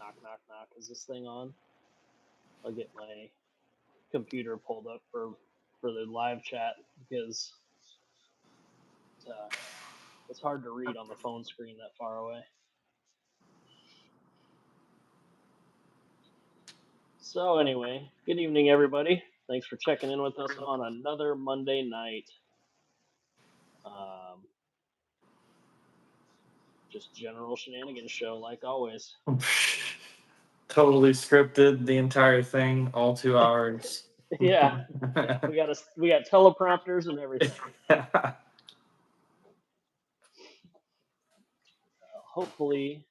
Knock, knock, knock. Is this thing on? I'll get my computer pulled up for the live chat because uh, it's hard to read on the phone screen that far away. So anyway, good evening, everybody. Thanks for checking in with us on another Monday night. Just general shenanigans show, like always. Totally scripted, the entire thing, all 2 hours. Yeah, we got teleprompters and everything. Hopefully,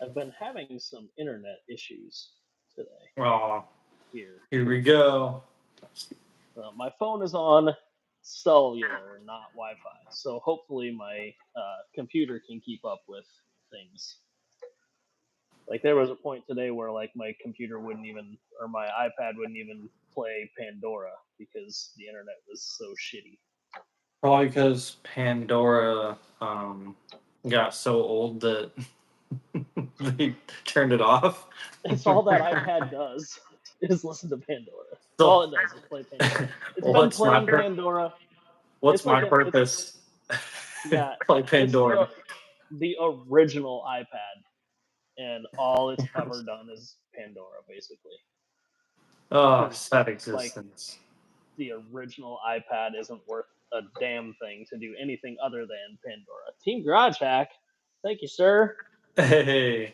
I've been having some internet issues today. Oh, here we go. My phone is on cellular, not Wi-Fi, so hopefully my computer can keep up with things. Like there was a point today where like my computer wouldn't even, or my iPad wouldn't even play Pandora because the internet was so shitty. Probably because Pandora got so old that they turned it off. It's all that iPad does is listen to Pandora. That's all it does is play Pandora. It's been playing Pandora. What's my purpose? Yeah, play Pandora. It's the original iPad, and all it's ever done is Pandora, basically. Oh, sad existence. Like, the original iPad isn't worth a damn thing to do anything other than Pandora. Team Garage Hack, thank you, sir. Hey,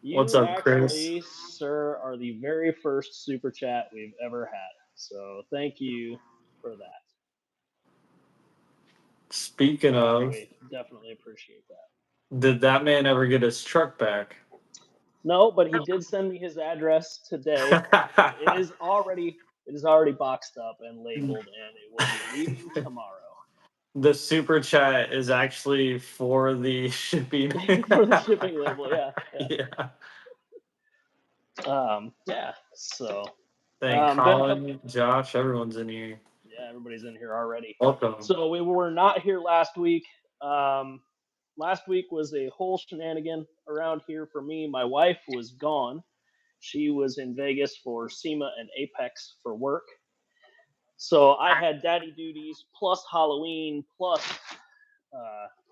what's up, actually, Chris? Sir, are the very first super chat we've ever had. So thank you for that. Speaking of, we definitely appreciate that. Did that man ever get his truck back? No, but he did send me his address today. It is already boxed up and labeled, and it will be leaving tomorrow. The super chat is actually for the shipping. For the shipping label, yeah. Yeah. So. Thank Colin, Josh, everyone's in here. Yeah, everybody's in here already. Welcome. So we were not here last week. Last week was a whole shenanigan around here for me. My wife was gone. She was in Vegas for SEMA and Apex for work. So I had daddy duties plus Halloween plus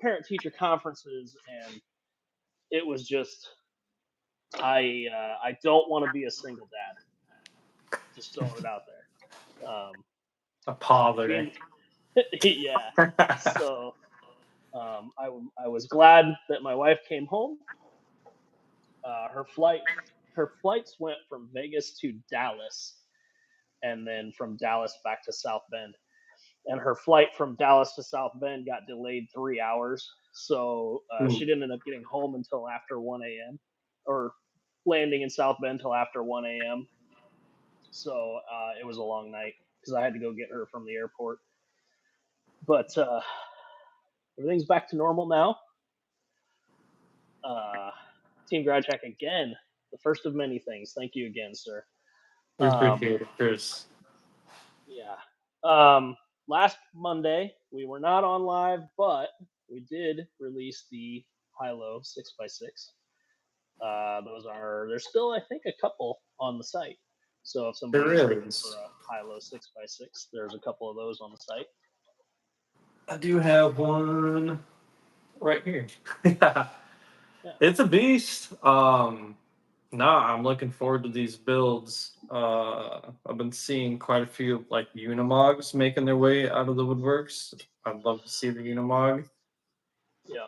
parent-teacher conferences, and it was just I don't want to be a single dad. Just throwing it out there. A father. Yeah. So I was glad that my wife came home. Her flights went from Vegas to Dallas, and then from Dallas back to South Bend. And her flight from Dallas to South Bend got delayed 3 hours, so she didn't end up getting home until after 1 a.m. or landing in South Bend until after 1 a.m. So it was a long night because I had to go get her from the airport. But everything's back to normal now. Team Garage Hack again, the first of many things. Thank you again, sir. We appreciate it, Chris. Yeah. Last Monday, we were not on live, but we did release the high-low 6x6. There's still, I think, a couple on the site. So if somebody's looking for a high-low 6x6, there's a couple of those on the site. I do have one right here. Yeah. It's a beast. I'm looking forward to these builds. I've been seeing quite a few like Unimogs making their way out of the woodworks. I'd love to see the Unimog. Yeah.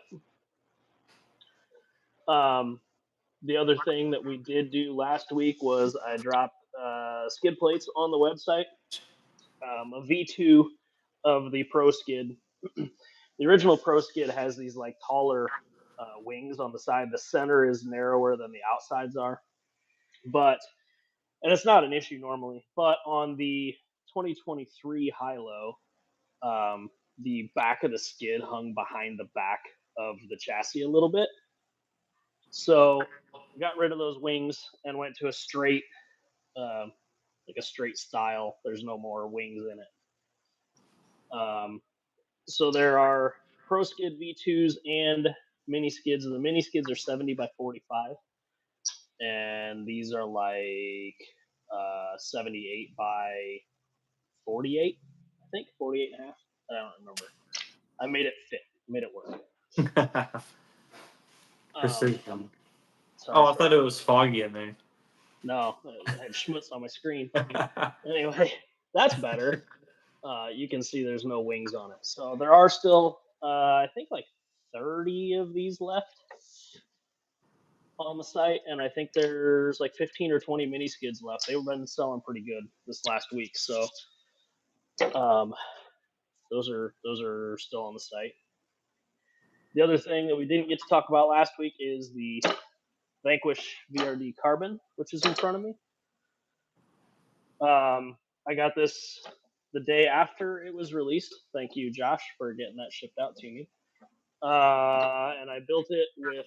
The other thing that we did do last week was I dropped skid plates on the website. A V2 of the Pro Skid. The original Pro Skid has these like taller wings on the side. The center is narrower than the outsides are. And it's not an issue normally, but on the 2023 high-low, the back of the skid hung behind the back of the chassis a little bit. So we got rid of those wings and went to a straight, like a straight style. There's no more wings in it. So there are Pro Skid V2s and mini skids. The mini skids are 70 by 45. and these are like 78 by 48, I think 48 and a half. I don't remember. I made it fit, made it work. Precision. Sorry, I thought it was foggy in there. No, I had schmutz on my screen. Anyway, that's better. You can see there's no wings on it. So there are still, I think, like 30 of these left on the site, and I think there's like 15 or 20 mini skids left. They've been selling pretty good this last week, so those are still on the site. The other thing that we didn't get to talk about last week is the Vanquish VRD Carbon, which is in front of me. I got this the day after it was released. Thank you, Josh, for getting that shipped out to me. And I built it with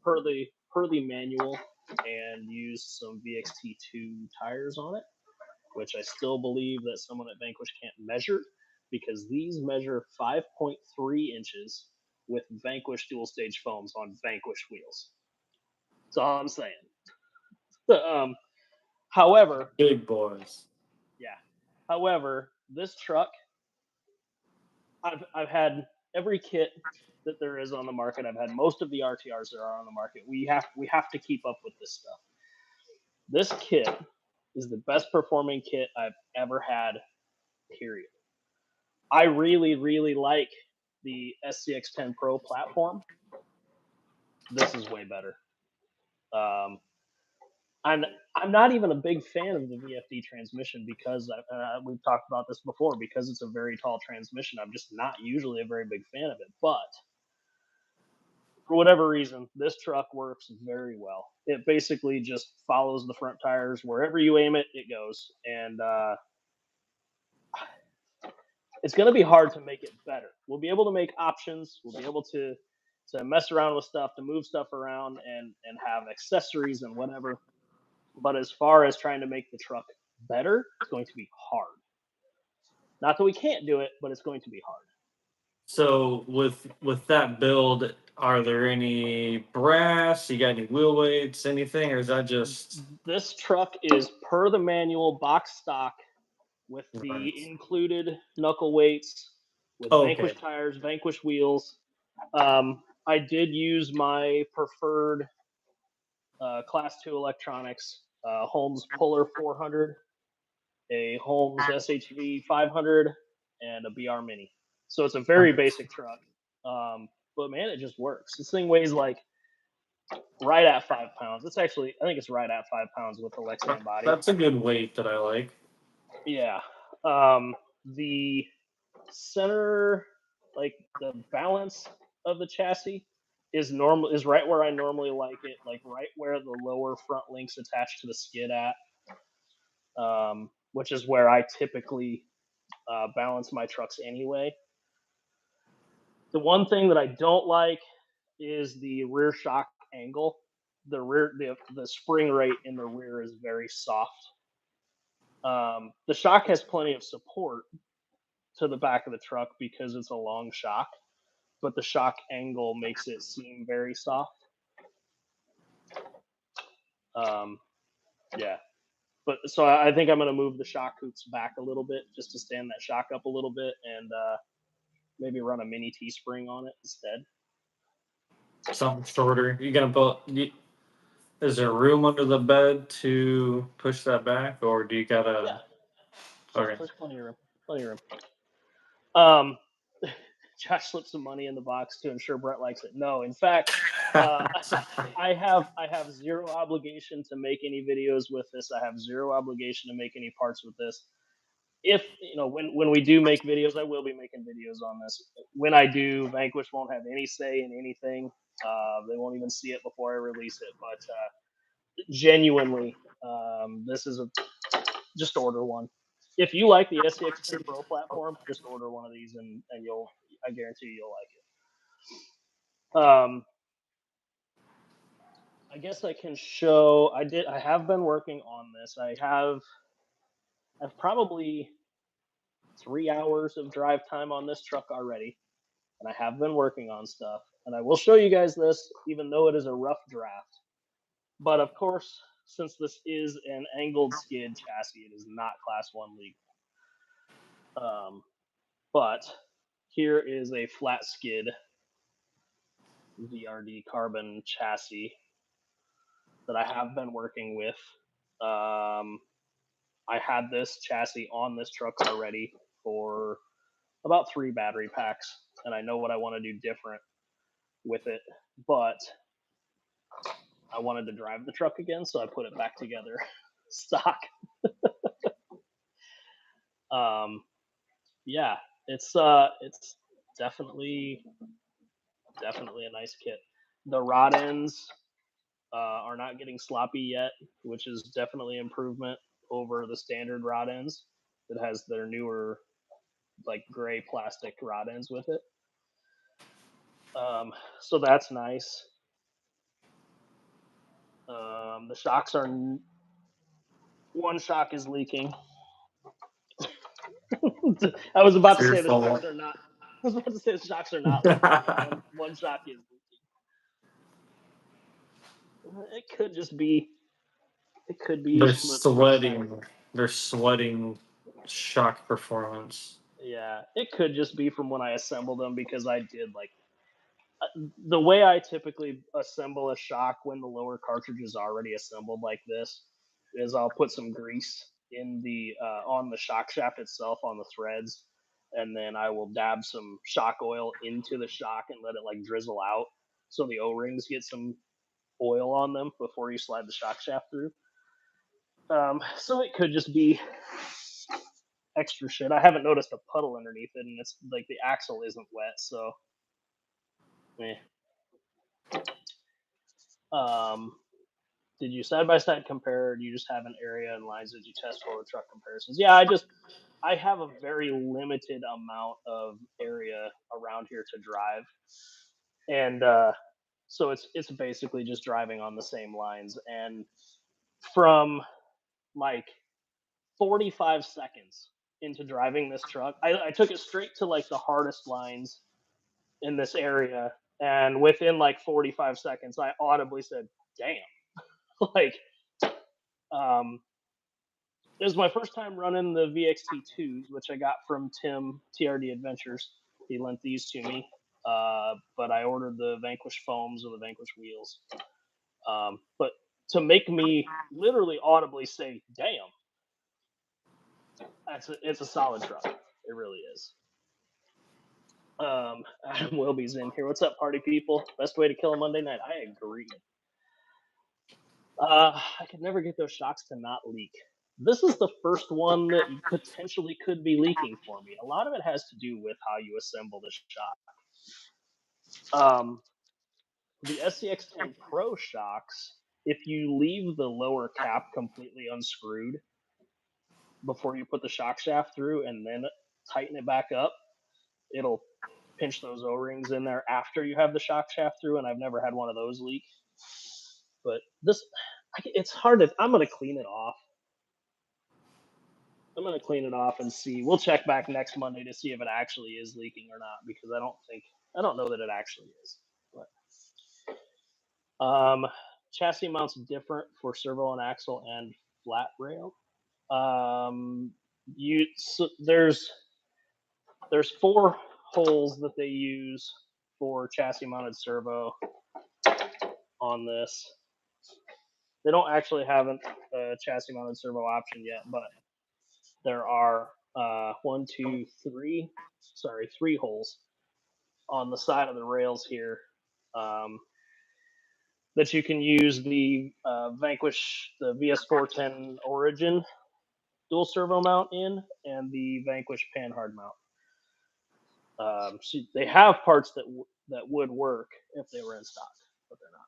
per the manual and used some VXT2 tires on it, which I still believe that someone at Vanquish can't measure because these measure 5.3 inches with Vanquish dual stage foams on Vanquish wheels. That's all I'm saying. However, big boys. Yeah. However, this truck, I've had every kit that there is on the market. I've had most of the RTRs that are on the market. We have to keep up with this stuff. This kit is the best performing kit I've ever had. Period. I really like the SCX10 Pro platform. This is way better. I'm not even a big fan of the VFD transmission because we've talked about this before. Because it's a very tall transmission, I'm just not usually a very big fan of it. But for whatever reason, this truck works very well. It basically just follows the front tires wherever you aim it, it goes, and it's going to be hard to make it better. We'll be able to make options. We'll be able to mess around with stuff, to move stuff around, and have accessories and whatever. But as far as trying to make the truck better, it's going to be hard. Not that we can't do it, but it's going to be hard. So with that build, are there any brass? You got any wheel weights, anything, or is that just? This truck is per the manual, box stock, with the included knuckle weights, with Vanquish tires, Vanquish wheels. I did use my preferred Class 2 electronics, Holmes Puller 400, a Holmes SHV 500, and a BR Mini. So it's a very basic truck. But man, it just works. This thing weighs like right at 5 pounds. It's actually, I think it's right at 5 pounds with the Lexan body. That's a good weight that I like. Yeah. The center, like the balance of the chassis is right where I normally like it, like right where the lower front link's attached to the skid at, which is where I typically balance my trucks anyway. The one thing that I don't like is the rear shock angle. The spring rate in the rear is very soft. The shock has plenty of support to the back of the truck because it's a long shock, but the shock angle makes it seem very soft. Yeah. But so I think I'm going to move the shock hoops back a little bit just to stand that shock up a little bit and maybe run a mini T-spring on it instead. Something shorter. You gonna put? Is there room under the bed to push that back, or do you gotta? Yeah. Okay. There's plenty of room. Plenty of room. Josh slipped some money in the box to ensure Brett likes it. No, in fact, I have zero obligation to make any videos with this. I have zero obligation to make any parts with this. If when we do make videos, I will be making videos on this. When I do, Vanquish won't have any say in anything. They won't even see it before I release it. But genuinely, this is just order one. If you like the SCX10 Pro platform, just order one of these and I guarantee you'll like it. I guess I can show. I have been working on this. I've probably 3 hours of drive time on this truck already, and I have been working on stuff. And I will show you guys this, even though it is a rough draft. But of course, since this is an angled skid chassis, it is not Class 1 legal. But here is a flat skid VRD carbon chassis that I have been working with. I had this chassis on this truck already for about 3 battery packs, and I know what I want to do different with it, but I wanted to drive the truck again, so I put it back together stock. Yeah, it's definitely a nice kit. The rod ends are not getting sloppy yet, which is definitely improvement over the standard rod ends. It has their newer like gray plastic rod ends with it. So that's nice. The shocks are one shock is leaking. I was about to say the shocks are not. I was about to say the shocks are not leaking. One shock is leaking. It could just be. It could be. They're sweating. They're sweating shock performance. Yeah, it could just be from when I assembled them because I did like the way I typically assemble a shock when the lower cartridge is already assembled like this is I'll put some grease in the on the shock shaft itself on the threads, and then I will dab some shock oil into the shock and let it like drizzle out so the O-rings get some oil on them before you slide the shock shaft through. So it could just be extra shit. I haven't noticed a puddle underneath it, and it's like the axle isn't wet, so. Eh. Did you side by side compare, or do you just have an area and lines that you test for with truck comparisons? Yeah, I have a very limited amount of area around here to drive, and so it's basically just driving on the same lines. And from like 45 seconds into driving this truck, I took it straight to like the hardest lines in this area, and within like 45 seconds, I audibly said, "Damn!" like, it was my first time running the VXT2s, which I got from Tim TRD Adventures. He lent these to me, but I ordered the Vanquish foams or the Vanquish wheels. But to make me literally audibly say, "Damn," it's a solid truck. It really is. Adam Wilby's in here. What's up, party people? Best way to kill a Monday night. I agree. I could never get those shocks to not leak. This is the first one that potentially could be leaking for me. A lot of it has to do with how you assemble the shock. The SCX10 Pro shocks, if you leave the lower cap completely unscrewed before you put the shock shaft through and then tighten it back up, it'll pinch those O-rings in there after you have the shock shaft through, and I've never had one of those leak. But this, it's hard to. I'm gonna clean it off. I'm gonna clean it off and see. We'll check back next Monday to see if it actually is leaking or not, because I don't know that it actually is. But chassis mounts different for servo and axle and flat rail. There's 4 holes that they use for chassis mounted servo on this. They don't actually have a chassis mounted servo option yet, but there are 3 holes on the side of the rails here that you can use the Vanquish, the VS410 Origin dual servo mount in, and the Vanquish Panhard mount. So they have parts that would work if they were in stock, but they're not.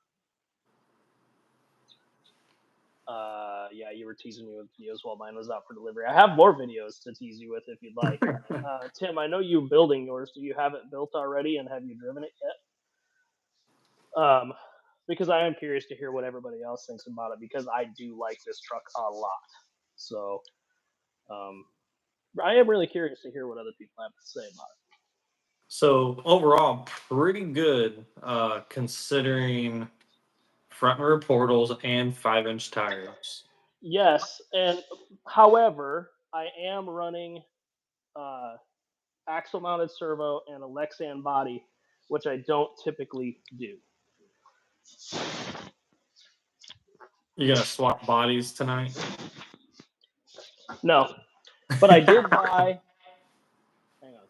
Yeah, you were teasing me with videos while mine was out for delivery. I have more videos to tease you with if you'd like. Tim, I know you building yours. Do you have it built already, and have you driven it yet? Because I am curious to hear what everybody else thinks about it, because I do like this truck a lot. So I am really curious to hear what other people have to say about it. So overall, pretty good, considering front rear portals, and 5-inch tires. Yes, and however, I am running axle mounted servo and a Lexan body, which I don't typically do. You gonna swap bodies tonight? No, but I did buy. Hang on.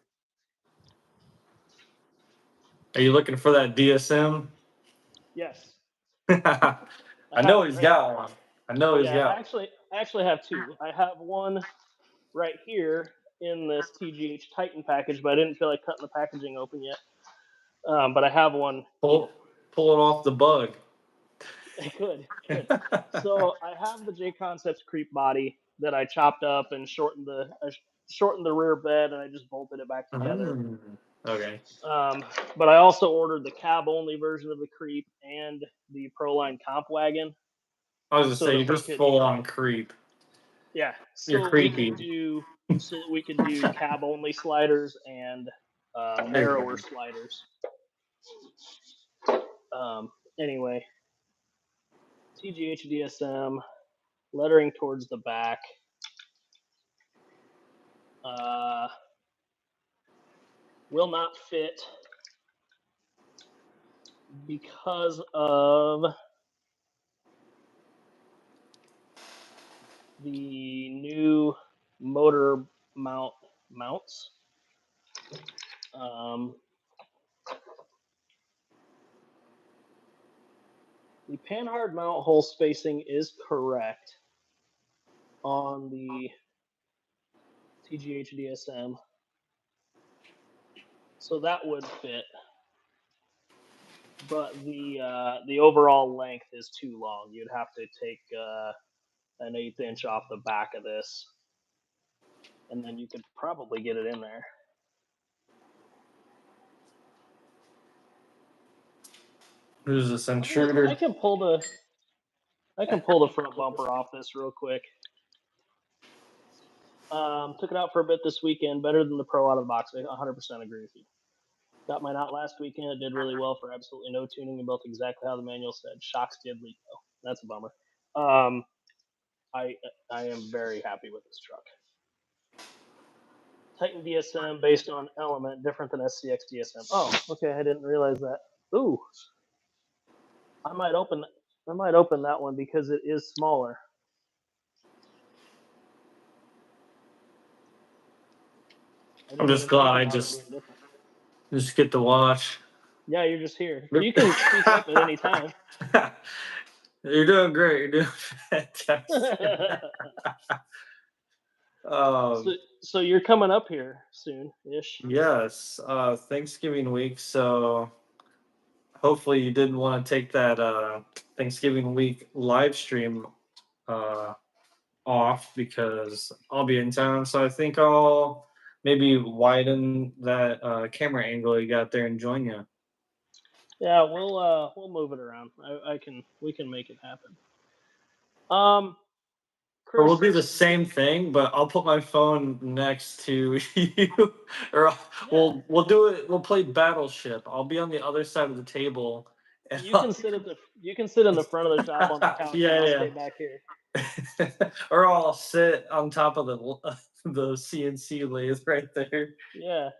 Are you looking for that DSM? Yes, I I have know it he's right got here. one. I know he's Yeah, got I actually have two. I have one right here in this TGH Titan package, but I didn't feel like cutting the packaging open yet. But I have one here. Pull it off the bug. Good. So I have the J Concepts creep body that I chopped up and shortened the rear bed, and I just bolted it back together. Okay. But I also ordered the cab only version of the creep and the Proline comp wagon. I was gonna So say that you're we just could, full on creep. yeah, You're creepy. so that we could do cab only sliders and narrower sliders. Anyway, TGH DSM lettering towards the back. Will not fit because of the new motor mounts. The panhard mount hole spacing is correct on the TGH DSM, so that would fit. But the overall length is too long. You'd have to take an 1/8 inch off the back of this, and then you could probably get it in there. Who's this intruder? I can pull the front bumper off this real quick. Took it out for a bit this weekend. Better than the Pro out of the box. I 100% agree with you. Got mine out last weekend. It did really well for absolutely no tuning and built exactly how the manual said. Shocks did leak though. That's a bummer. I am very happy with this truck. Titan DSM based on Element, different than SCX DSM. Oh, okay. I didn't realize that. Ooh, I might open that one because it is smaller. I'm just glad I just get to watch. Yeah, you're just here. You can speak up at any time. You're doing great. You're doing fantastic. So you're coming up here soon-ish. Yes, Thanksgiving week. So hopefully you didn't want to take that Thanksgiving week live stream off because I'll be in town. So I think I'll maybe widen that camera angle you got there and join you. Yeah, we'll move it around. We can make it happen. Chris, Or we'll do the same thing, but I'll put my phone next to you, or we'll do it. We'll play Battleship. I'll be on the other side of the table. And you can sit in the front of the shop on the couch. Yeah, and I'll yeah. stay back here. Or I'll sit on top of the CNC lathe right there. Yeah.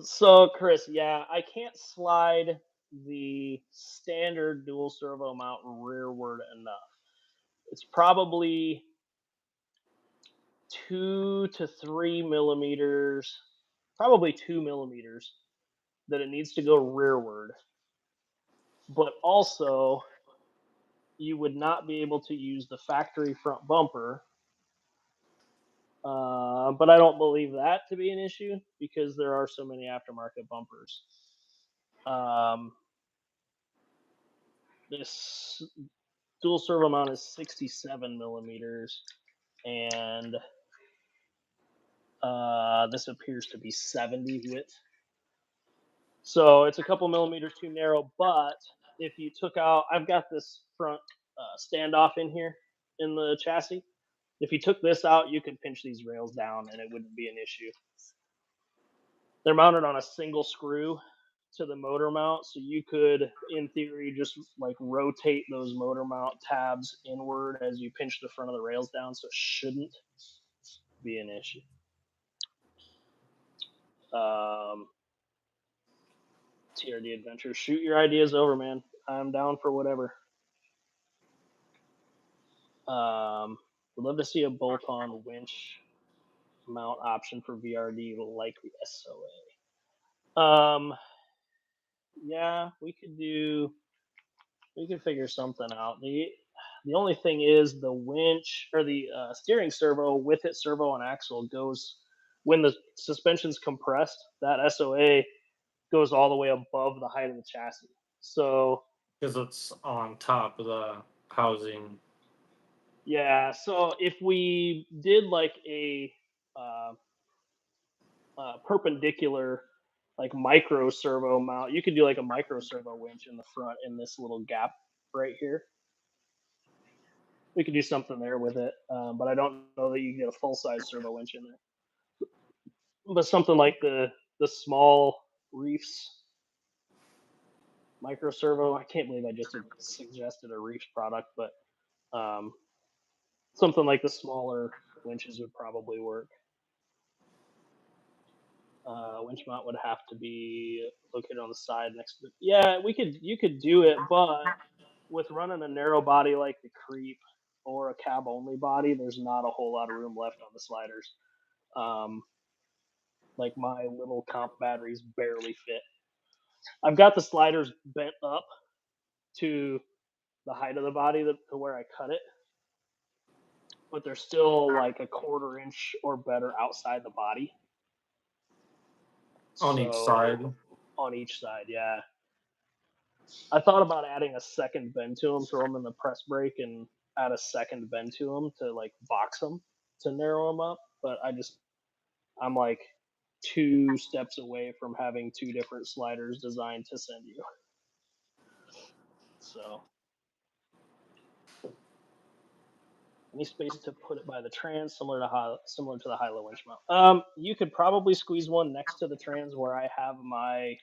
So Chris, yeah, I can't slide the standard dual servo mount rearward enough. It's probably 2 to 3 millimeters, probably 2 millimeters that it needs to go rearward. But also, you would not be able to use the factory front bumper. But I don't believe that to be an issue because there are so many aftermarket bumpers. This dual servo mount is 67 millimeters, and this appears to be 70 width. So it's a couple millimeters too narrow, but if you took out, I've got this front standoff in here in the chassis. If you took this out, you could pinch these rails down and it wouldn't be an issue. They're mounted on a single screw to the motor mount, so you could, in theory, just like rotate those motor mount tabs inward as you pinch the front of the rails down, so it shouldn't be an issue. TRD Adventure, shoot your ideas over, man. I'm down for whatever. Would love to see a bolt-on winch mount option for VRD like the SOA. Yeah, we could figure something out. The only thing is the winch or the steering servo with its servo and axle goes when the suspension's compressed. That SOA goes all the way above the height of the chassis. So because it's on top of the housing. yeah, so if we did like a uh, perpendicular like micro servo mount, you could do like a micro servo winch in the front in this little gap right here. We could do something there with it, but I don't know that you can get a full size servo winch in there. But something like the small reefs micro servo. I can't believe I just suggested a reefs product, but um, something like the smaller winches would probably work. Winch mount would have to be located on the side next to. Yeah, you could do it, but with running a narrow body like the Creep or a cab only body, there's not a whole lot of room left on the sliders. Um, like my little comp batteries barely fit. I've got the sliders bent up to the height of the body to where I cut it, but they're still like a quarter inch or better outside the body. On each side. On each side, yeah. I thought about adding a second bend to them, throw them in the press brake, and add a second bend to them to like box them to narrow them up. But I'm like 2 steps away from having 2 different sliders designed to send you. So, any space to put it by the trans, similar to the high-low winch mount. You could probably squeeze one next to the trans where I have my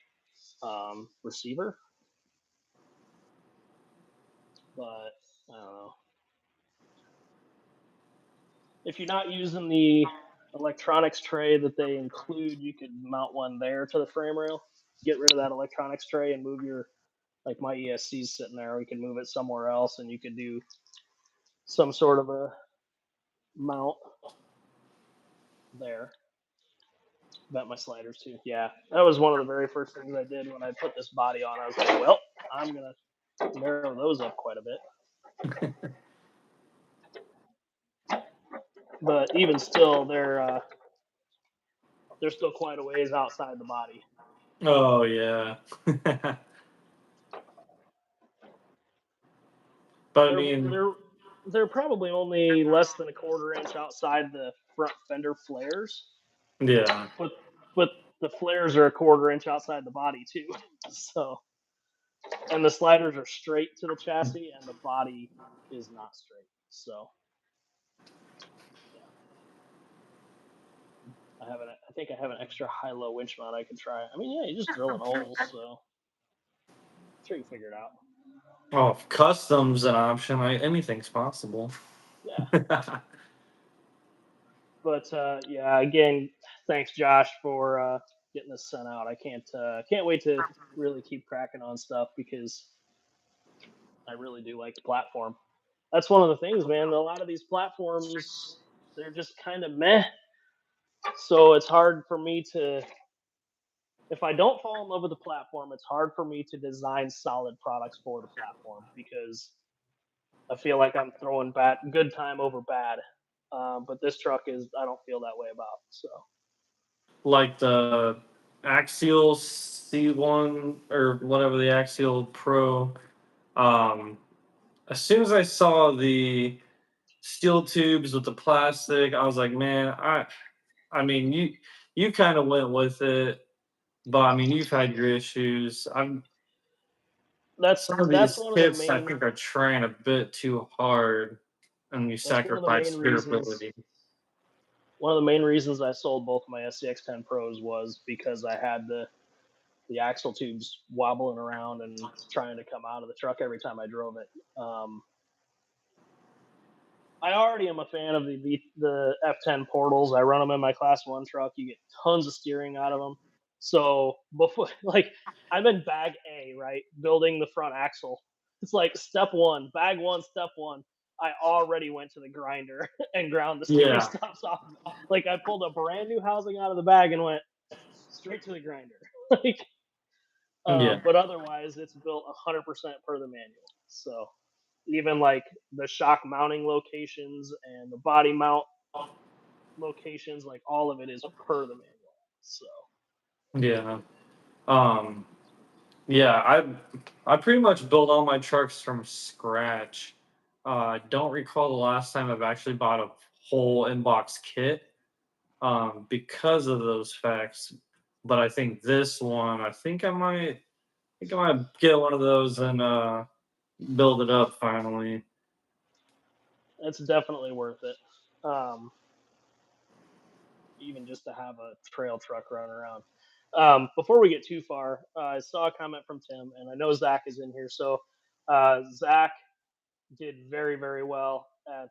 receiver, but I don't know. If you're not using the electronics tray that they include, you could mount one there to the frame rail. Get rid of that electronics tray and move your, like my ESC's sitting there. We can move it somewhere else, and you could do some sort of a mount there. Bent my sliders too. Yeah, that was one of the very first things I did when I put this body on. I was like, well, I'm gonna narrow those up quite a bit. But even still, they're still quite a ways outside the body. Oh yeah. But I mean, they're probably only less than a quarter inch outside the front fender flares. Yeah. But the flares are a quarter inch outside the body too. So, and the sliders are straight to the chassis, and the body is not straight. So, yeah. I think I have an extra high-low winch mount I can try. I mean, yeah, you just drill in holes, so I'm sure you figure it out. Oh, if custom's an option, anything's possible. Yeah. But yeah, again, thanks Josh for getting this sent out. I can't wait to really keep cracking on stuff because I really do like the platform. That's one of the things, man. A lot of these platforms, they're just kind of meh. So it's hard for me to, if I don't fall in love with the platform, it's hard for me to design solid products for the platform because I feel like I'm throwing good time over bad. But this truck I don't feel that way about. So. Like the Axial C1 or whatever, the Axial Pro. As soon as I saw the steel tubes with the plastic, I was like, man, I mean, you kind of went with it, but I mean, you've had your issues. Some of these kits, I think, are trying a bit too hard, and you sacrifice durability. One of the main reasons I sold both my SCX10 Pros was because I had the axle tubes wobbling around and trying to come out of the truck every time I drove it. I already am a fan of the F10 portals. I run them in my Class 1 truck. You get tons of steering out of them. So before, like, I'm in bag A, right, building the front axle. It's like step one, bag one, step one. I already went to the grinder and ground the steering Yeah. stops off of it. Like, I pulled a brand new housing out of the bag and went straight to the grinder. Like, Yeah. but otherwise, it's built 100% per the manual. So even like the shock mounting locations and the body mount locations, like all of it is per the manual. So Yeah. Um, yeah, I pretty much build all my trucks from scratch. I don't recall the last time I've actually bought a whole inbox kit because of those facts. But I think this one, I think I might get one of those and build it up finally. it's definitely worth it. Um, Even just to have a trail truck run around. Before we get too far, I saw a comment from Tim, and I know Zach is in here. So Zach did very, very well at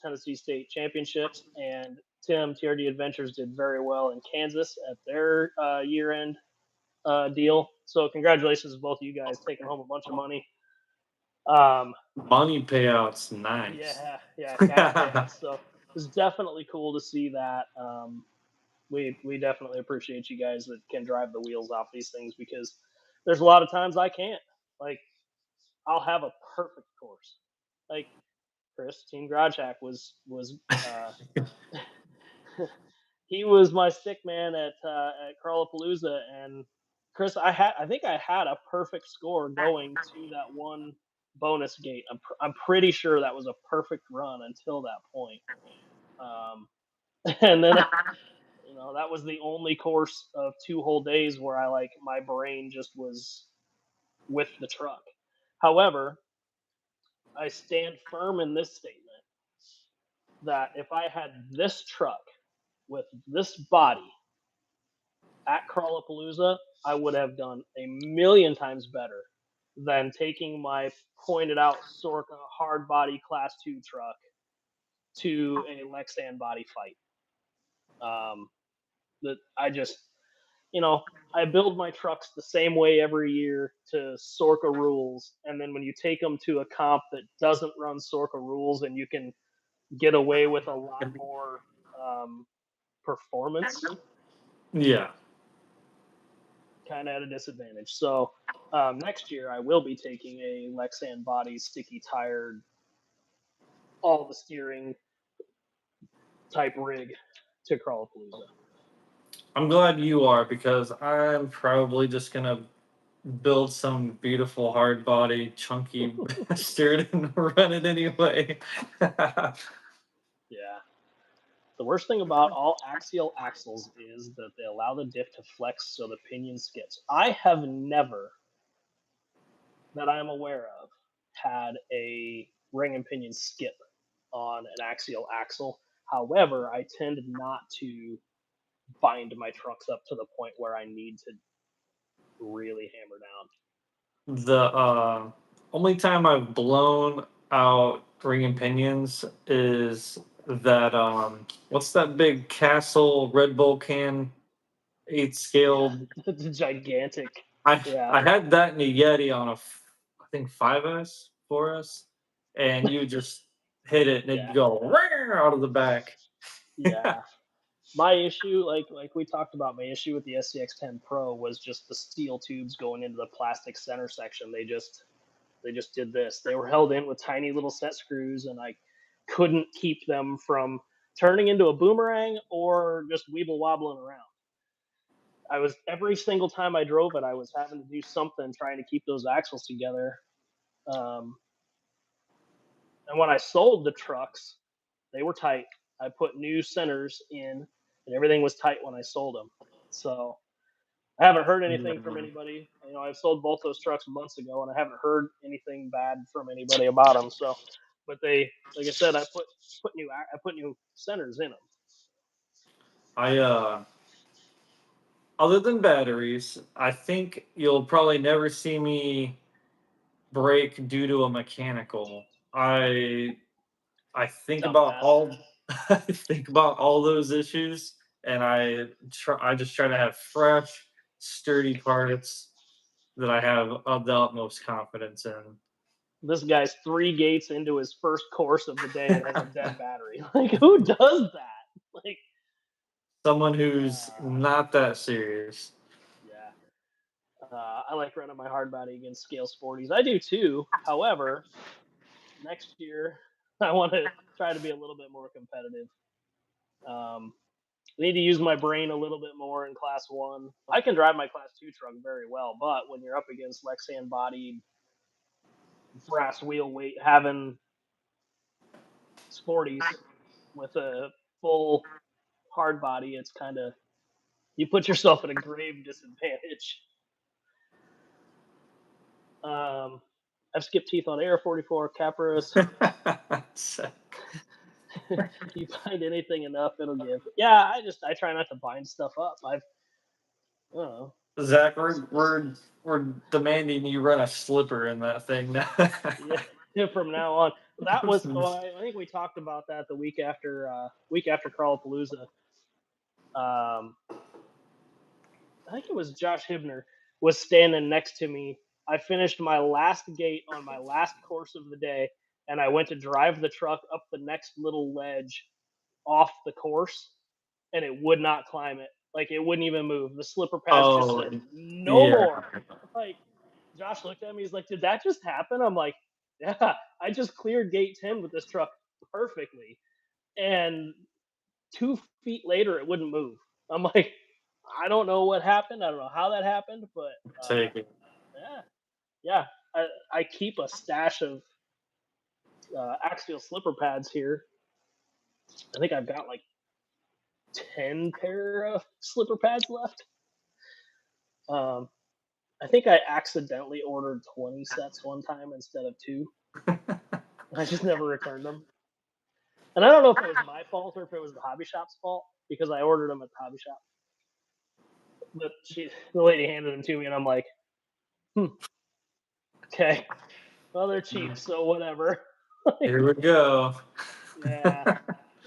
Tennessee State Championships, and Tim TRD Adventures did very well in Kansas at their year-end deal. So congratulations to both of you guys taking home a bunch of money. Money payouts, nice. Yeah, cash payouts. So it's definitely cool to see that. We definitely appreciate you guys that can drive the wheels off these things, because there's a lot of times I can't. Like, I'll have a perfect course. Like Chris, Team Garage Hack was he was my stick man at Crawlapalooza, and Chris, I think I had a perfect score going to that one bonus gate. I'm pretty sure that was a perfect run until that point. Um, and then that was the only course of 2 whole days where I, like, my brain just was with the truck. However, I stand firm in this statement that if I had this truck with this body at Crawlapalooza, I would have done a million times better than taking my pointed out Sorka hard body class 2 truck to a Lexan body fight. That I just, I build my trucks the same way every year to Sorka rules, and then when you take them to a comp that doesn't run Sorka rules, and you can get away with a lot more performance, Yeah. kind of at a disadvantage. So next year I will be taking a Lexan body, sticky tired, all the steering type rig to Crawlapalooza. I'm glad you are because I'm probably just gonna build some beautiful hard body, chunky bastard and run it anyway. Yeah. The worst thing about all axial axles is that they allow the diff to flex so the pinion skips. I have never, that I am aware of, had a ring and pinion skip on an axial axle. However, I tend not to bind my trucks up to the point where I need to really hammer down. The only time I've blown out ring and pinions is that what's that big Castle Red Bull can 8 scale. Yeah, it's gigantic. I Yeah, I had that in a Yeti on I think 5S, 4S, and you just hit it and it'd yeah, go "Rawr" out of the back. yeah. My issue, like we talked about, my issue with the SCX10 Pro was just the steel tubes going into the plastic center section. They just did this. They were held in with tiny little set screws, and I couldn't keep them from turning into a boomerang or just weeble wobbling around. I was every single time I drove it, I was having to do something trying to keep those axles together. Um, and when I sold the trucks, they were tight. I put new centers in, and everything was tight when I sold them. So I haven't heard anything from anybody. I've sold both those trucks months ago, and I haven't heard anything bad from anybody about them. So, but they, like I said, I put new centers in them. I other than batteries, I think you'll probably never see me break due to a mechanical. I think Dumb about pass. all I think about all those issues, and I just try to have fresh, sturdy parts that I have of the utmost confidence in. This guy's 3 gates into his first course of the day and has a dead battery. Like, who does that? Like, Someone who's uh, not that serious. yeah. I like running my hard body against scale sporties. I do too. However, next year I want to try to be a little bit more competitive. Um, I need to use my brain a little bit more in class one. I can drive my class two truck very well, but when you're up against Lexan bodied brass wheel weight having sporties with a full hard body, it's kind of you put yourself at a grave disadvantage. Um, I've skipped teeth on Air 44 Capras. You bind anything enough, it'll give. Yeah, I try not to bind stuff up. I don't know. Zach, we're demanding you run a slipper in that thing now. Yeah, from now on. That was I think we talked about that the week after Crawlapalooza. I think it was Josh Hibner was standing next to me. I finished my last gate on my last course of the day, and I went to drive the truck up the next little ledge off the course, and it would not climb it. Like it wouldn't even move. The slipper pads just Oh, said no yeah. more. Like Josh looked at me. He's like, "Did that just happen?" I'm like, "Yeah, I just cleared gate 10 with this truck perfectly." And 2 feet later, it wouldn't move. I'm like, I don't know what happened. I don't know how that happened, but Take it. yeah, yeah. I keep a stash of axial slipper pads here. I think I've got like 10 pair of slipper pads left. Um, I think I accidentally ordered 20 sets one time instead of two. I just never returned them. And I don't know if it was my fault or if it was the hobby shop's fault because I ordered them at the hobby shop. But the lady handed them to me, and I'm like, okay, well they're cheap, so whatever. Here we go. Yeah,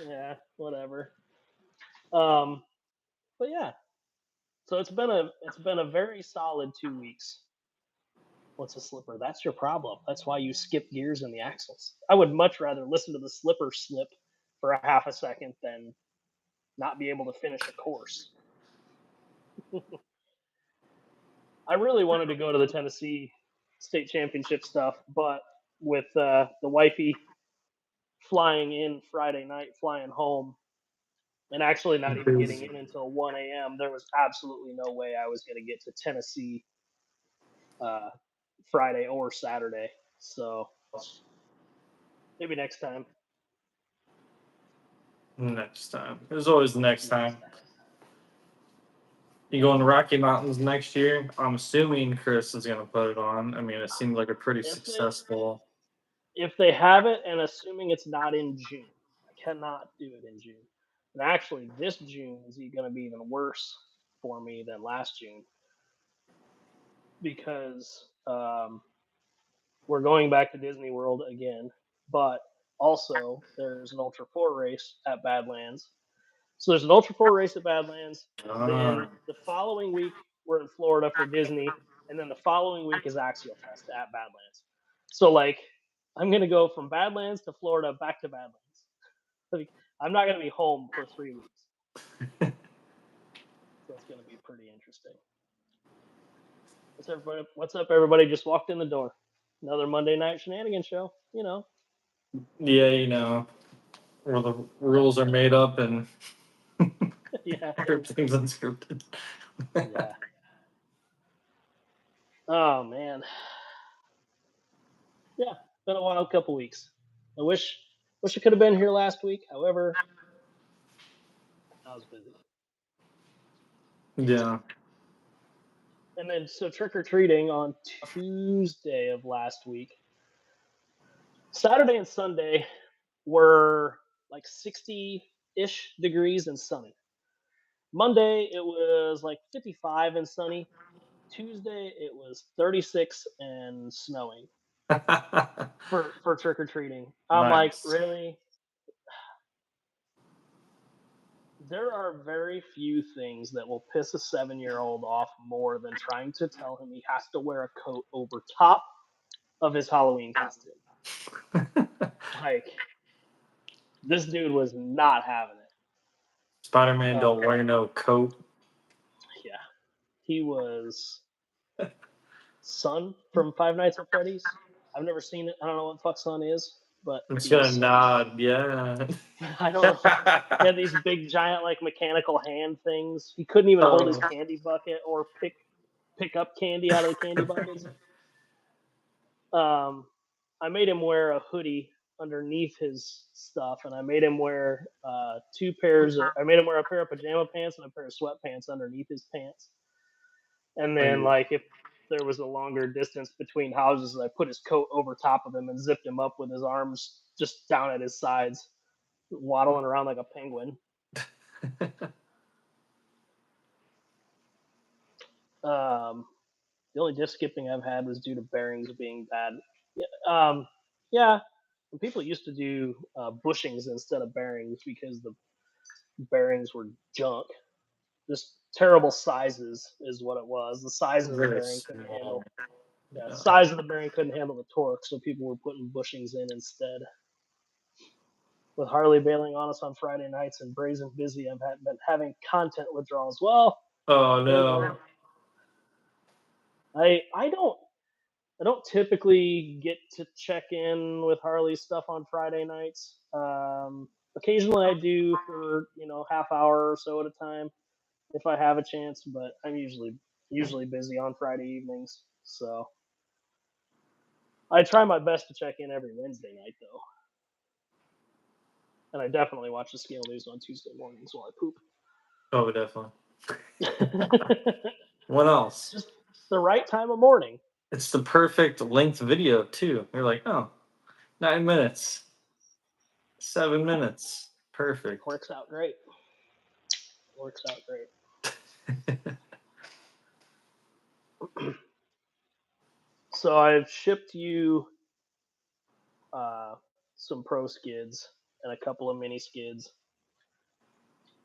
yeah, whatever. But yeah, so it's been a very solid 2 weeks. What's a slipper? That's your problem. That's why you skip gears in the axles. I would much rather listen to the slipper slip for a half a second than not be able to finish a course. I really wanted to go to the Tennessee state championship stuff, but with the wifey flying in Friday night, flying home, and actually not even getting in until 1 a.m., there was absolutely no way I was going to get to Tennessee uh, Friday or Saturday. So maybe next time. Next time. There's always the next time. You going to Rocky Mountains next year? I'm assuming Chris is going to put it on. I mean, it seemed like a pretty successful. If they have it, and assuming it's not in June, I cannot do it in June. And actually, this June is going to be even worse for me than last June because we're going back to Disney World again, but also there's an Ultra 4 race at Badlands. So there's an Ultra 4 race at Badlands. Then the following week, we're in Florida for Disney. And then the following week is Axial Fest at Badlands. So, like, I'm going to go from Badlands to Florida back to Badlands. Like, I'm not going to be home for 3 weeks. So it's going to be pretty interesting. What's up, everybody? Just walked in the door. Another Monday night shenanigans show, you know. Yeah, you know, where the rules are made up and Yeah. everything's unscripted. Yeah. Oh man. Yeah, been a wild couple weeks. I wish I could have been here last week. However, I was busy. Yeah. And then so trick or treating on Tuesday of last week. Saturday and Sunday were like 60-ish degrees and sunny. Monday it was like 55 and sunny. Tuesday it was 36 and snowing for trick or treating. I'm like, Nice. really? There are very few things that will piss a 7-year-old off more than trying to tell him he has to wear a coat over top of his Halloween costume. Like, this dude was not having it. Spider-Man don't wear no coat. Yeah, he was Son from Five Nights at Freddy's. I've never seen it. I don't know what the fuck Son is, but I'm just he was gonna Son. nod, yeah. I don't know. He had these big, giant, like mechanical hand things. He couldn't even hold his Oh. candy bucket or pick up candy out of the candy buckets. Um, I made him wear a hoodie underneath his stuff, and I made him wear two pairs. I made him wear a pair of pajama pants and a pair of sweatpants underneath his pants. And then, like, if there was a longer distance between houses, I put his coat over top of him and zipped him up with his arms just down at his sides, waddling around like a penguin. The only disc skipping I've had was due to bearings being bad. Yeah, and people used to do bushings instead of bearings because the bearings were junk. Just terrible sizes is what it was. The size of the Very bearing couldn't small. handle. Yeah, Yeah. size of the bearing couldn't handle the torque, so people were putting bushings in instead. With Harley bailing on us on Friday nights and Brazen busy, I've been having content withdrawals. Well, Oh you no. know, I don't typically get to check in with Harley stuff on Friday nights. Occasionally I do for half hour or so at a time if I have a chance, but I'm usually busy on Friday evenings. So I try my best to check in every Wednesday night though, and I definitely watch the Scale News on Tuesday mornings while I poop. Oh, definitely. What else? Just the right time of morning. It's the perfect length video too. You're like, oh, 9 minutes, 7 minutes, perfect. Works out great. Works out great. So I've shipped you uh, some pro skids and a couple of mini skids.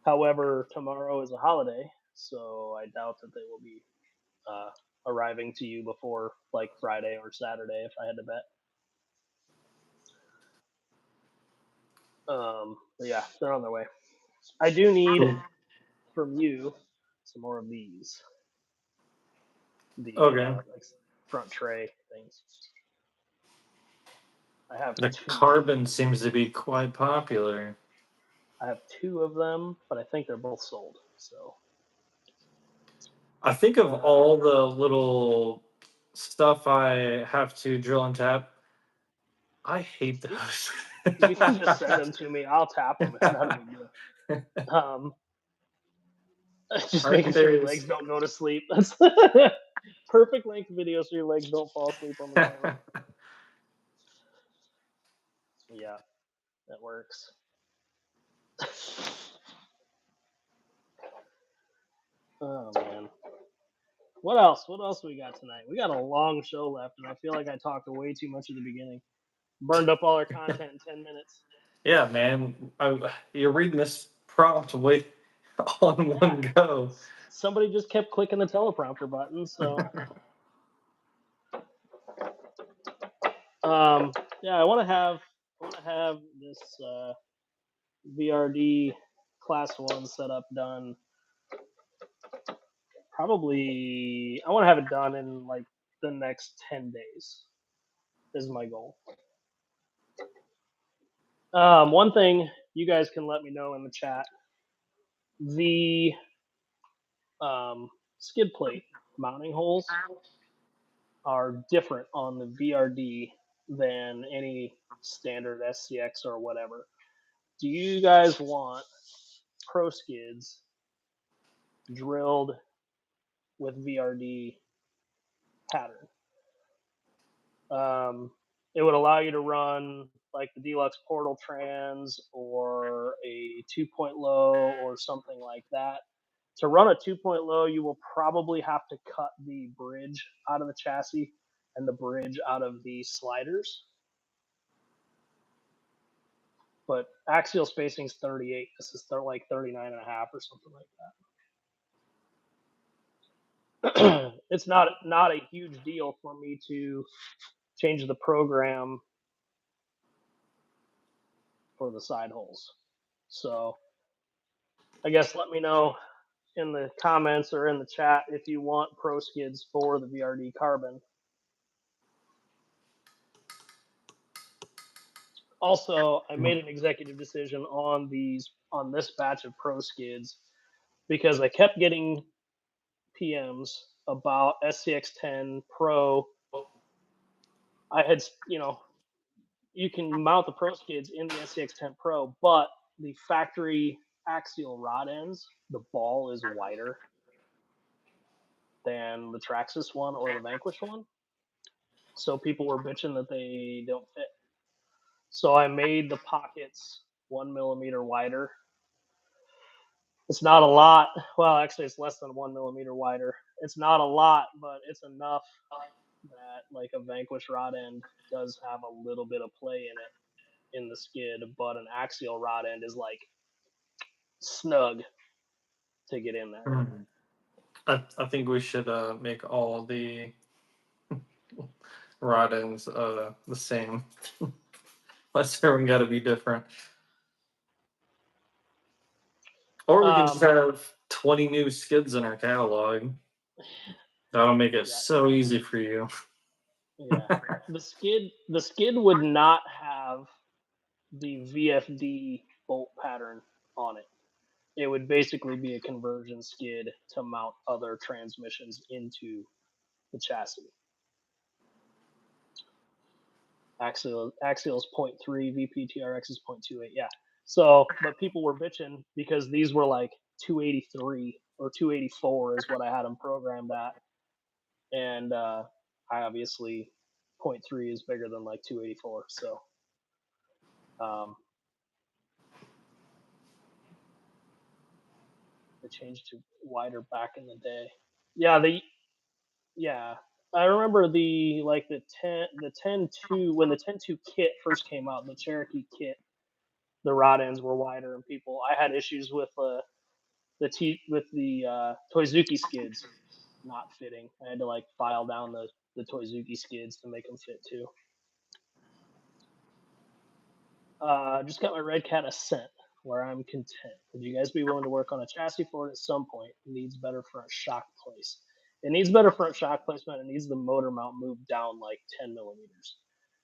However, tomorrow is a holiday, so I doubt that they will be uh, arriving to you before like Friday or Saturday if I had to bet. But yeah, they're on their way. I do need Cool. from you some more of these. The Okay. like front tray things. I have The two. carbon seems to be quite popular. I have two of them, but I think they're both sold. So I think of all the little stuff I have to drill and tap, I hate those. you can just send them to me. I'll tap them. It's not a big deal. Just Aren't making sure your there's legs don't go to sleep. That's perfect length video so your legs don't fall asleep on the camera. Yeah, that works. Oh man. What else? What else we got tonight? We got a long show left, and I feel like I talked way too much at the beginning. Burned up all our content in 10 minutes. Yeah, man. You're reading this prompt way all in one go. Somebody just kept clicking the teleprompter button, so yeah, I want to have this VRD class 1 setup done. Probably I want to have it done in like the next 10 days. Is my goal. One thing you guys can let me know in the chat. The skid plate mounting holes are different on the VRD than any standard SCX or whatever. Do you guys want pro skids drilled with VRD pattern? It would allow you to run like the Deluxe Portal Trans or a 2-point low or something like that. To run a 2-point low, you will probably have to cut the bridge out of the chassis and the bridge out of the sliders. But axial spacing is 38. This is like 39 and a half or something like that. It's not a huge deal for me to change the program for the side holes. So I guess let me know in the comments or in the chat if you want pro skids for the VRD carbon. Also, I made an executive decision on this batch of pro skids because I kept getting PMs about SCX10 Pro. I had, you can mount the pro skids in the SCX10 Pro, but the factory axial rod ends, the ball is wider than the Traxxas one or the Vanquish one. So people were bitching that they don't fit. So I made the pockets 1 millimeter wider. It's not a lot. Well, actually, it's less than 1 millimeter wider. It's not a lot, but it's enough that like a Vanquish rod end does have a little bit of play in it in the skid, but an axial rod end is like snug to get in there. I think we should make all the rod ends the same. Unless everyone got to be different. Or we can just have 20 new skids in our catalog. That'll make it so easy for you. Yeah. The skid would not have the VFD bolt pattern on it. It would basically be a conversion skid to mount other transmissions into the chassis. Axial is 0.3, VPTRX is 0.28. Yeah. So, but people were bitching because these were like 283 or 284 is what I had them programmed at, and I obviously 0.3 is bigger than like 284. So, they changed to wider back in the day. Yeah, I remember the 10.2 when the 10.2 kit first came out, the Cherokee kit, the rod ends were wider, and I had issues with the Toizuki skids not fitting. I had to like file down the Toizuki skids to make them fit too. Just got my Red Cat Ascent, where I'm content. Would you guys be willing to work on a chassis for it at some point? It needs better front shock place. It needs better front shock placement. It needs the motor mount moved down like 10 millimeters.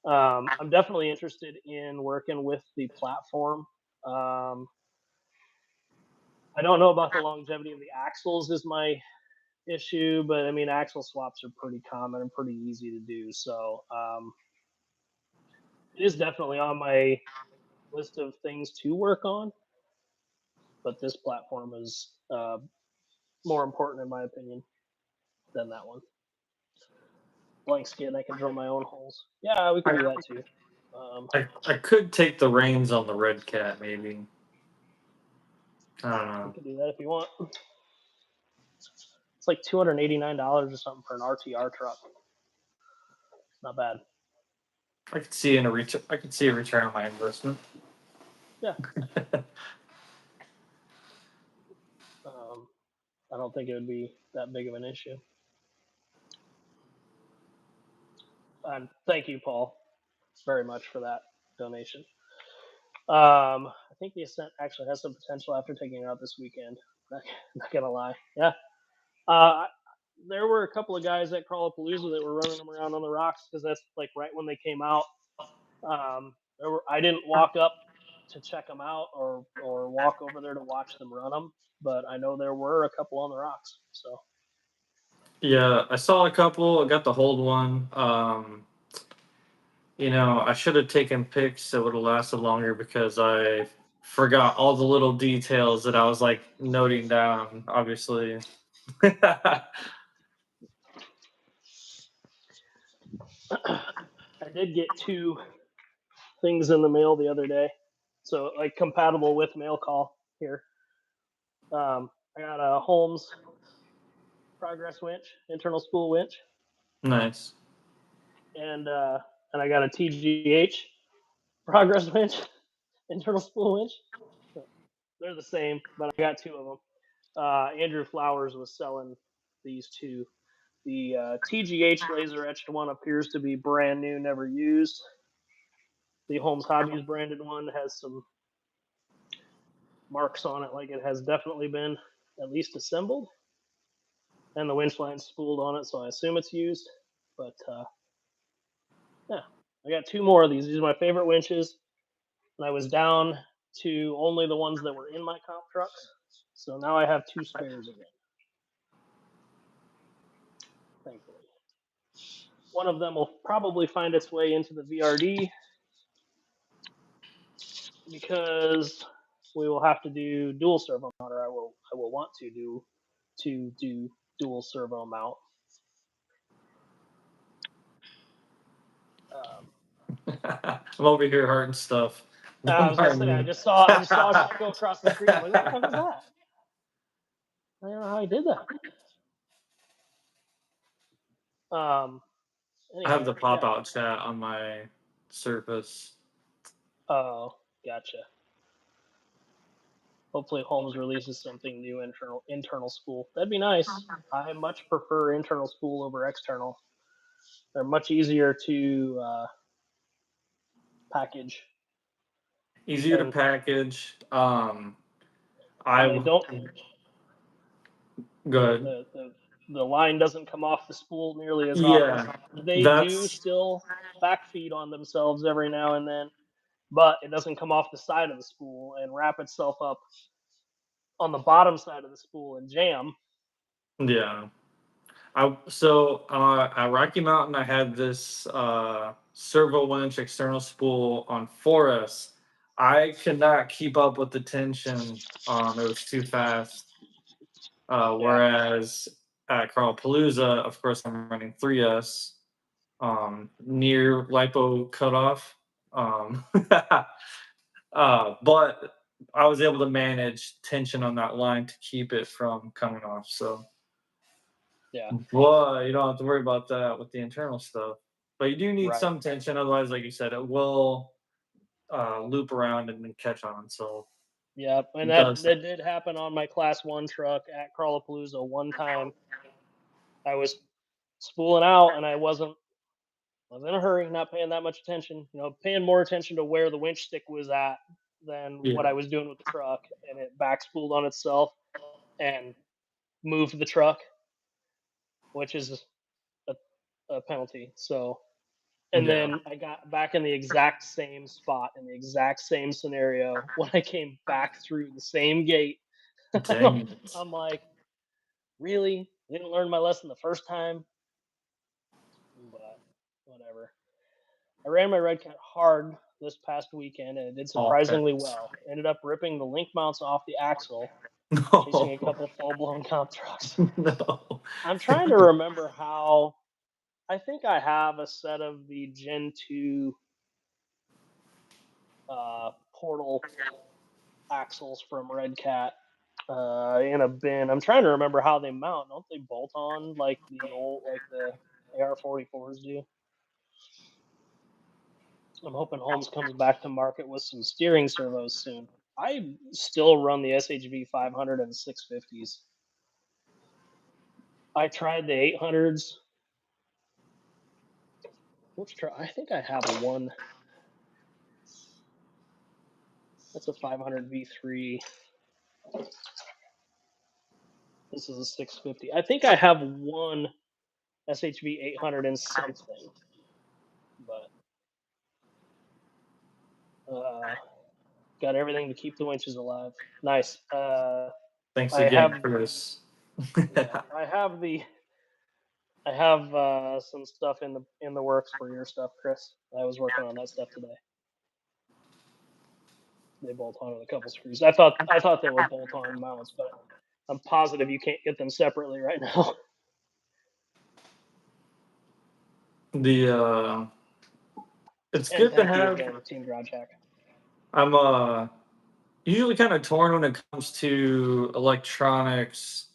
I'm definitely interested in working with the platform. I don't know about the longevity of the axles is my issue, but I mean, axle swaps are pretty common and pretty easy to do. So it is definitely on my list of things to work on. But this platform is more important, in my opinion, than that one. Blank skin, I can drill my own holes. Yeah, we can do that too. I could take the reins on the Red Cat, maybe. I don't know. We can do that if you want. It's like $289 or something for an RTR truck. It's not bad. I could see a return on my investment. Yeah. I don't think it would be that big of an issue. And thank you, Paul, very much for that donation. I think the Ascent actually has some potential after taking it out this weekend. Not gonna lie. Yeah. There were a couple of guys at Crawlapalooza that were running them around on the rocks because that's like right when they came out. I didn't walk up to check them out or walk over there to watch them run them, but I know there were a couple on the rocks. So yeah, I saw a couple. I got the hold one. I should have taken pics that would have lasted longer because I forgot all the little details that I was like noting down. Obviously. I did get 2 things in the mail the other day, so like compatible with mail call here. I got a Holmes progress winch, internal spool winch, Nice. and I got a TGH progress winch, internal spool winch. They're the same, but I got two of them. Andrew Flowers was selling these two. The TGH laser etched one appears to be brand new, never used. The Holmes Hobbies branded one has some marks on it, like it has definitely been at least assembled, and the winch line's spooled on it, so I assume it's used. But yeah, I got two more of these. These are my favorite winches, and I was down to only the ones that were in my comp trucks, so now I have two spares again. Thankfully, one of them will probably find its way into the VRD because we will have to do dual servo mount, or I will want to do dual servo mount. I'm over here hurting stuff. I Don't was gonna mind say me. I just saw shit go across the screen. I'm like, what the heck was that? I don't know how he did that. I have Anyway, the pop yeah. out chat on my Surface. Oh, gotcha. Hopefully Holmes releases something new internal spool. That'd be nice. I much prefer internal spool over external. They're much easier to package, Easier to and package. they I don't good. the line doesn't come off the spool nearly as often. Yeah, They do that's still backfeed on themselves every now and then, but it doesn't come off the side of the spool and wrap itself up on the bottom side of the spool and jam. yeah. At Rocky Mountain, I had this servo winch external spool on 4S. I could not keep up with the tension. It was too fast. Yeah, Whereas at Carlpalooza, of course, I'm running 3S, near lipo cutoff. Um, but I was able to manage tension on that line to keep it from coming off. So, yeah, well, you don't have to worry about that with the internal stuff. But you do need right. some tension, otherwise, like you said, it will loop around and then catch on. So Yeah, and it that does. that did happen on my Class 1 truck at Carlapalooza one time. I was spooling out and I was in a hurry, not paying that much attention, paying more attention to where the winch stick was at than what Yeah. I was doing with the truck, and it back spooled on itself and moved the truck, which is a, a penalty. So, and Yeah. then I got back in the exact same spot in the exact same scenario when I came back through the same gate. Dang it. I'm like, really? Didn't learn my lesson the first time, but whatever. I ran my Red Cat hard this past weekend and it did All surprisingly pets. well. Ended up ripping the link mounts off the axle, chasing a No. couple full blown comp trucks. No. I'm trying to remember how. I think I have a set of the Gen 2 portal axles from Red Cat in a bin. I'm trying to remember how they mount. Don't they bolt on like the AR-44s do? I'm hoping Holmes comes back to market with some steering servos soon. I still run the SHV 500 and 650s. I tried the 800s. Let's try. I think I have a one. That's a 500 V3. This is a 650. I think I have one SHV 800 and something, but got everything to keep the winches alive. Nice. Thanks I again, have Chris. yeah, I have some stuff in the works for your stuff, Chris. I was working on that stuff today. They bolt on with a couple screws. I thought they were bolt on mounts, but I'm positive you can't get them separately right now. It's And good to thank you have. again, Team Garage Hack. I'm usually kind of torn when it comes to electronics.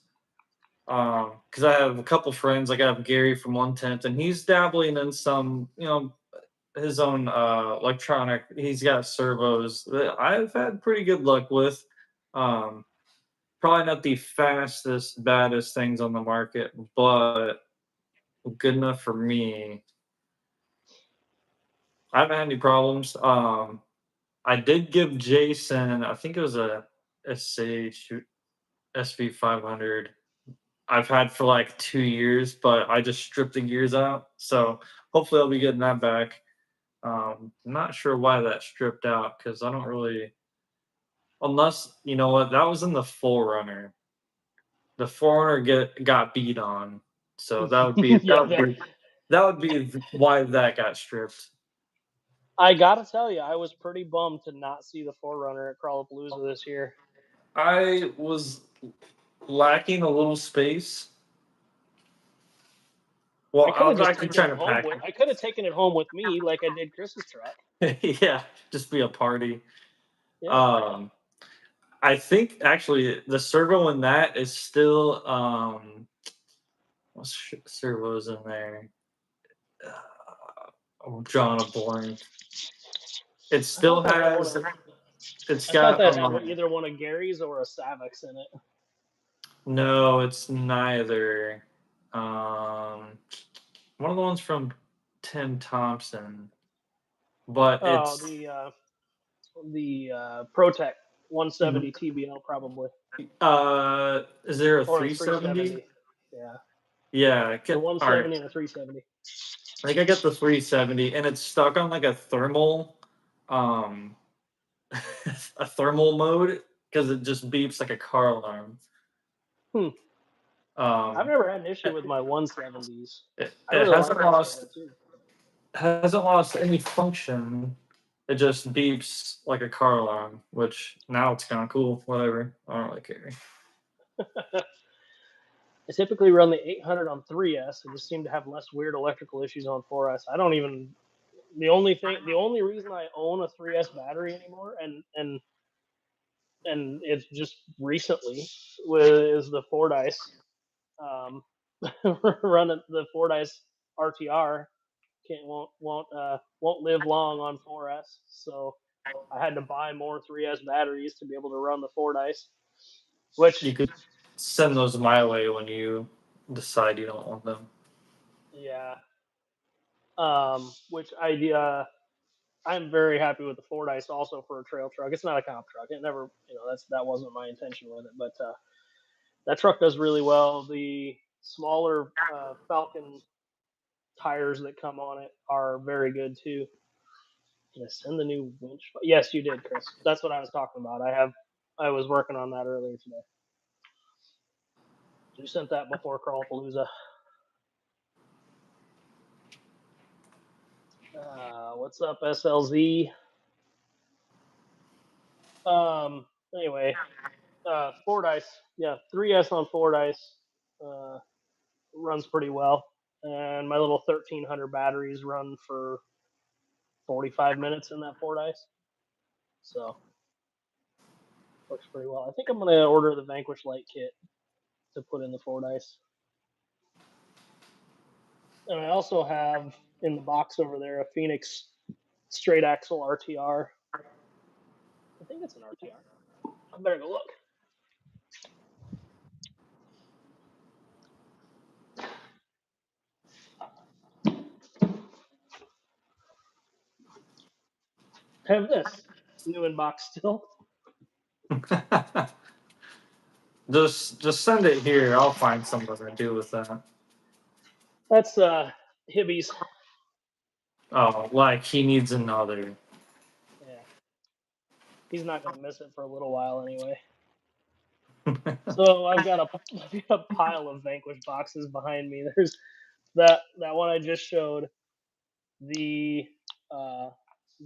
Because I have a couple friends, like I have Gary from 110th, and he's dabbling in some, his own electronic. He's got servos that I've had pretty good luck with. Um, Probably not the fastest, baddest things on the market, but good enough for me. I haven't had any problems. I did give Jason, I think it was a SH SV500. I've had for like 2 years, but I just stripped the gears out. So hopefully I'll be getting that back. Not sure why that stripped out because I don't really, unless you know what, that was in the Forerunner. The Forerunner got beat on, so that would be Yeah, that would be why that got stripped. I gotta tell you, I was pretty bummed to not see the Forerunner at Crawlapalooza this year. I was lacking a little space. I Well, I could have was just actually taken trying it to home pack with. I could have taken it home with me, like I did Chris's truck. it. Yeah, just be a party. Yeah. Um, I think actually the servo in that is still what servos in there? I'm drawing a blank. It I still thought that had one has. of. It's I thought got that had either one of Gary's or a Savix in it. no, it's neither. Um, One of the ones from Tim Thompson, but Oh, it's the ProTech 170 TBL probably, is there a or a 370? 370. Yeah, Yeah, it's a all right. 170 and a 370. I think I got the 370, and it's stuck on like a thermal, um, a thermal mode because it just beeps like a car alarm. Hmm. I've Um, never had an issue with my 170s. I it really like that servo too. hasn't lost any function. It just beeps like a car alarm, which now it's kind of cool. Whatever, I don't really care. I typically run the 800 on 3S. I just seem to have less weird electrical issues on 4S. I don't even. The only reason I own a 3S battery anymore, and it's just recently, is the Fordyce. Um, running the Fordyce RTR won't live long on 4S. So I had to buy more 3S batteries to be able to run the Fordyce, which You could send those my way when you decide you don't want them. yeah, which I'm very happy with the Fordyce also for a trail truck. It's not a comp truck. It never, that wasn't my intention with it, but that truck does really well. The smaller Falcon tires that come on it are very good too. Did I send the new winch? Yes, you did, Chris. That's what I was talking about. I was working on that earlier today. You sent that before Crawlapalooza. What's up, SLZ? Anyway, Fordyce. Yeah, 3S on Fordyce runs pretty well, and my little 1300 batteries run for 45 minutes in that Fordyce, so works pretty well. I think I'm gonna order the Vanquish Light kit to put in the Fordyce. And I also have in the box over there a Phoenix straight axle RTR. I think it's an RTR. I better go look. Have this. It's new in box still. Just send it here. I'll find something to do with that. That's Hibby's. Oh, like he needs another. Yeah. He's not gonna miss it for a little while anyway. So I've got a pile of Vanquish boxes behind me. There's that one I just showed, the uh,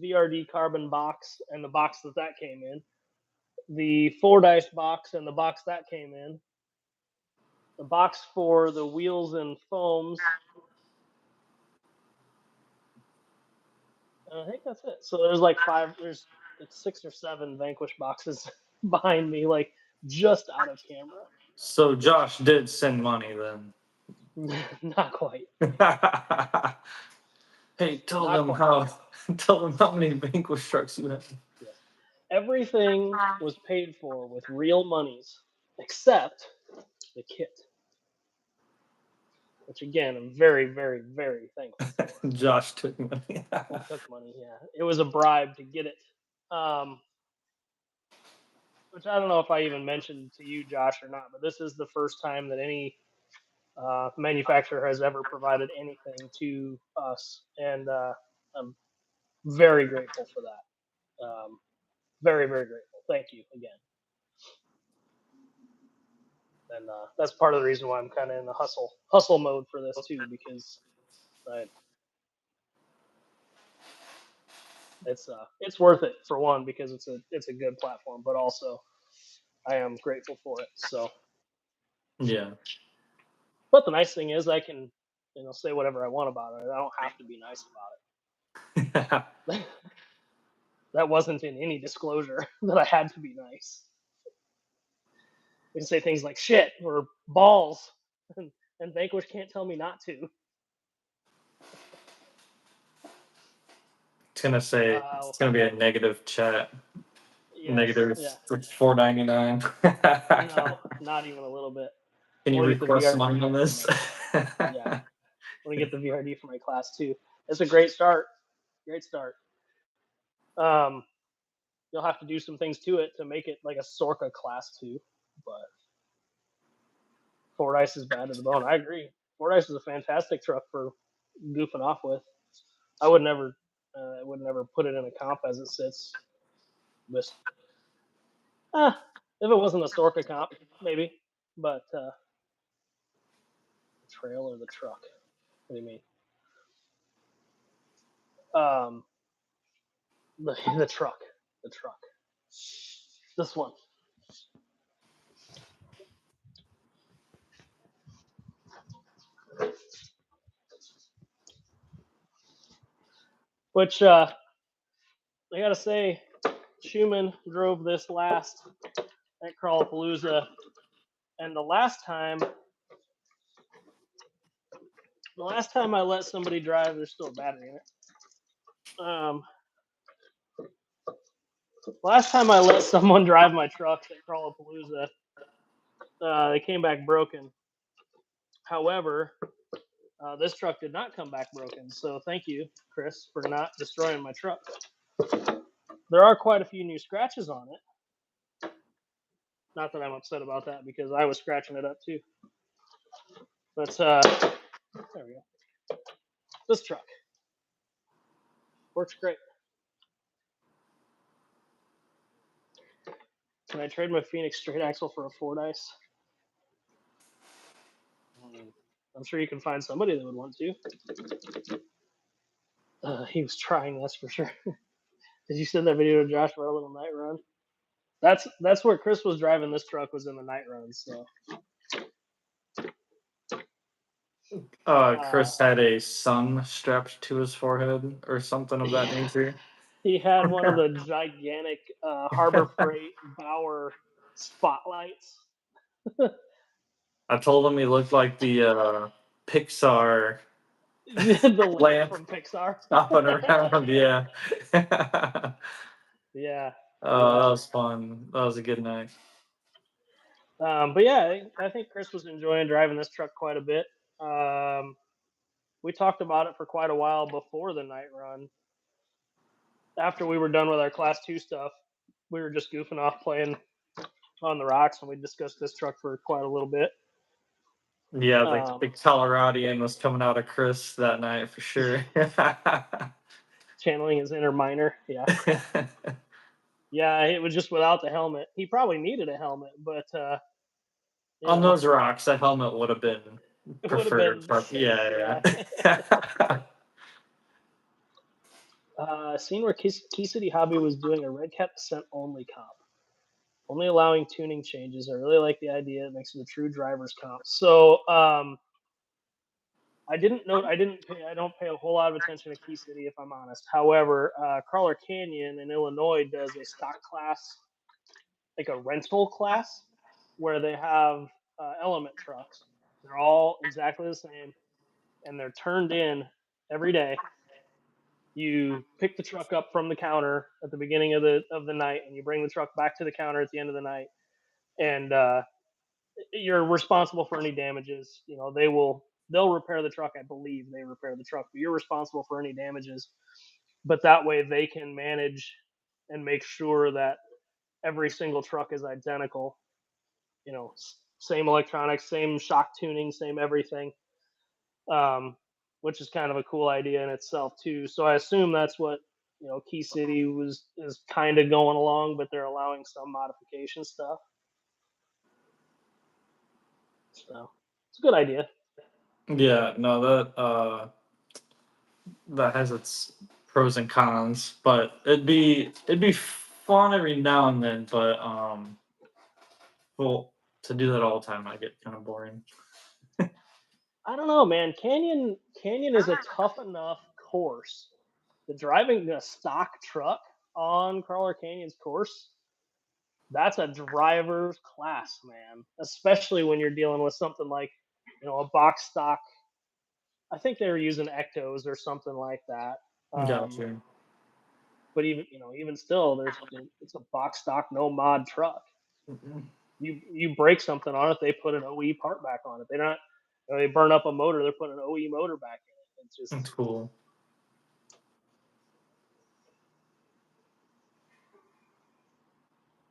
VRD carbon box and the box that came in, the Fordyce box and the box that came in, the box for the wheels and foams. And I think that's it. So there's like five. like 6 or 7 Vanquish boxes behind me, like just out of camera. So Josh did send money then. Not quite. Hey, tell Not them quite. how many Vanquish trucks you have. Yes. Everything was paid for with real monies except the kit, which again I'm very, very, very thankful for. Josh took money. I took money, yeah. It was a bribe to get it. Which I don't know if I even mentioned to you, Josh, or not, but this is the first time that any manufacturer has ever provided anything to us, and I'm very grateful for that. Very, very grateful. Thank you again. And that's part of the reason why I'm kind of in the hustle mode for this too, because it's worth it for one because it's a good platform, but also I am grateful for it. So Yeah. but the nice thing is I can say whatever I want about it. I don't have to be nice about it. That wasn't in any disclosure that I had to be nice. I can say things like shit or balls, and Vanquish can't tell me not to. It's gonna be a negative chat. Yes, Negative yeah. $4.99. No, not even a little bit. Can you I wanna get the request money VRD on this? yeah. I want to get the VRD for my class too. It's a great start. Great start. Um, you'll have to do some things to it to make it like a Sorka class 2, but Fordyce is bad to the bone. I agree. Fordyce is a fantastic truck for goofing off with. I would never put it in a comp as it sits. Just, if it wasn't a Sorka comp, maybe. But the trail or the truck? What do you mean? The truck. The truck. This one. Which I gotta say, Schumann drove this last at Crawlapalooza, and the last time I let somebody drive, there's still a battery in it. Last time I let someone drive my truck at Crawlapalooza, they came back broken. However, this truck did not come back broken, so thank you, Chris, for not destroying my truck. There are quite a few new scratches on it. Not that I'm upset about that because I was scratching it up too. But there we go. This truck works great. Can I trade my Phoenix straight axle for a Fordyce? I'm sure you can find somebody that would want to. He was trying, that's for sure. Did you send that video to Josh for a little night run? That's where Chris was driving this truck, was in the night run. So Chris had a sun strapped to his forehead or something of that nature. He had one of the gigantic Harbor Freight Bauer spotlights. I told him he looked like the Pixar The lamp lamp from Pixar. hopping around. Yeah. Yeah. Oh, that was fun. That was a good night. But yeah, I think Chris was enjoying driving this truck quite a bit. We talked about it for quite a while before the night run. After we were done with our class 2 stuff, we were just goofing off playing on the rocks, and we discussed this truck for quite a little bit. Yeah, the Coloradian was coming out of Chris that night for sure. Channeling his inner miner. Yeah. Yeah, it was just without the helmet. He probably needed a helmet, but on those rocks, a helmet would have been preferred. Yeah. Seen where Key City Hobby was doing a Red Cat Descent only comp, only allowing tuning changes. I really like the idea. It makes it a true driver's comp. So I I didn't know. I didn't. Pay, I don't pay a whole lot of attention to Key City, if I'm honest. However, Crawler Canyon in Illinois does a stock class, like a rental class, where they have element trucks. They're all exactly the same, and they're turned in every day. You pick the truck up from the counter at the beginning of the night, and you bring the truck back to the counter at the end of the night, and you're responsible for any damages. You know, they'll repair the truck. I believe they repair the truck, but you're responsible for any damages. But that way they can manage and make sure that every single truck is identical. You know, same electronics, same shock tuning, same everything. Um, which is kind of a cool idea in itself too. So I assume that's what Key City is kind of going along, but they're allowing some modification stuff. So it's a good idea. Yeah, no, that has its pros and cons, but it'd be fun every now and then. But well, to do that all the time, I get kind of boring. I don't know, man. Canyon is a tough enough course. The driving a stock truck on Crawler Canyon's course, that's a driver's class, man. Especially when you're dealing with something like, a box stock. I think they were using Ectos or something like that. Gotcha. But even still, it's a box stock no mod truck. You break something on it, they put an OE part back on it. They're not they burn up a motor, they're putting an OE motor back in it. It's just That's cool.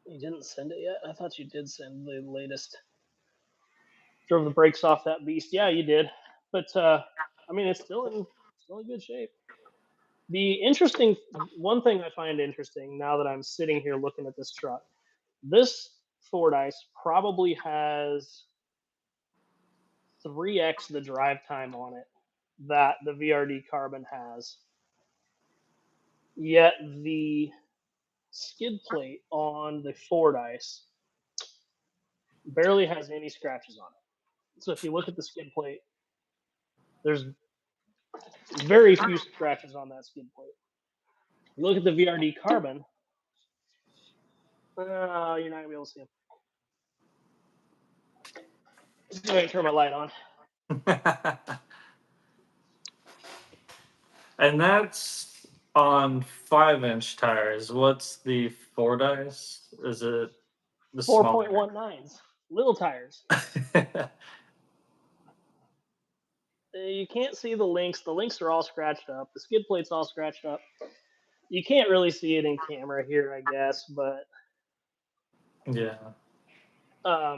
You didn't send it yet? I thought you did send the latest. Drove the brakes off that beast. Yeah, you did. But I mean, it's still in good shape. The interesting one thing I find interesting now that I'm sitting here looking at this truck, this Ford Ice probably has 3x the drive time on it that the VRD Carbon has. Yet the skid plate on the Ford Ice barely has any scratches on it. So if you look at the skid plate, there's very few scratches on that skid plate. You look at the VRD Carbon, you're not gonna be able to see them. Just go ahead and turn my light on. And that's on 5-inch tires. What's the Ford Ice? Is it the 4.19s, little tires. You can't see the links. The links are all scratched up. The skid plate's all scratched up. You can't really see it in camera here, I guess, but yeah.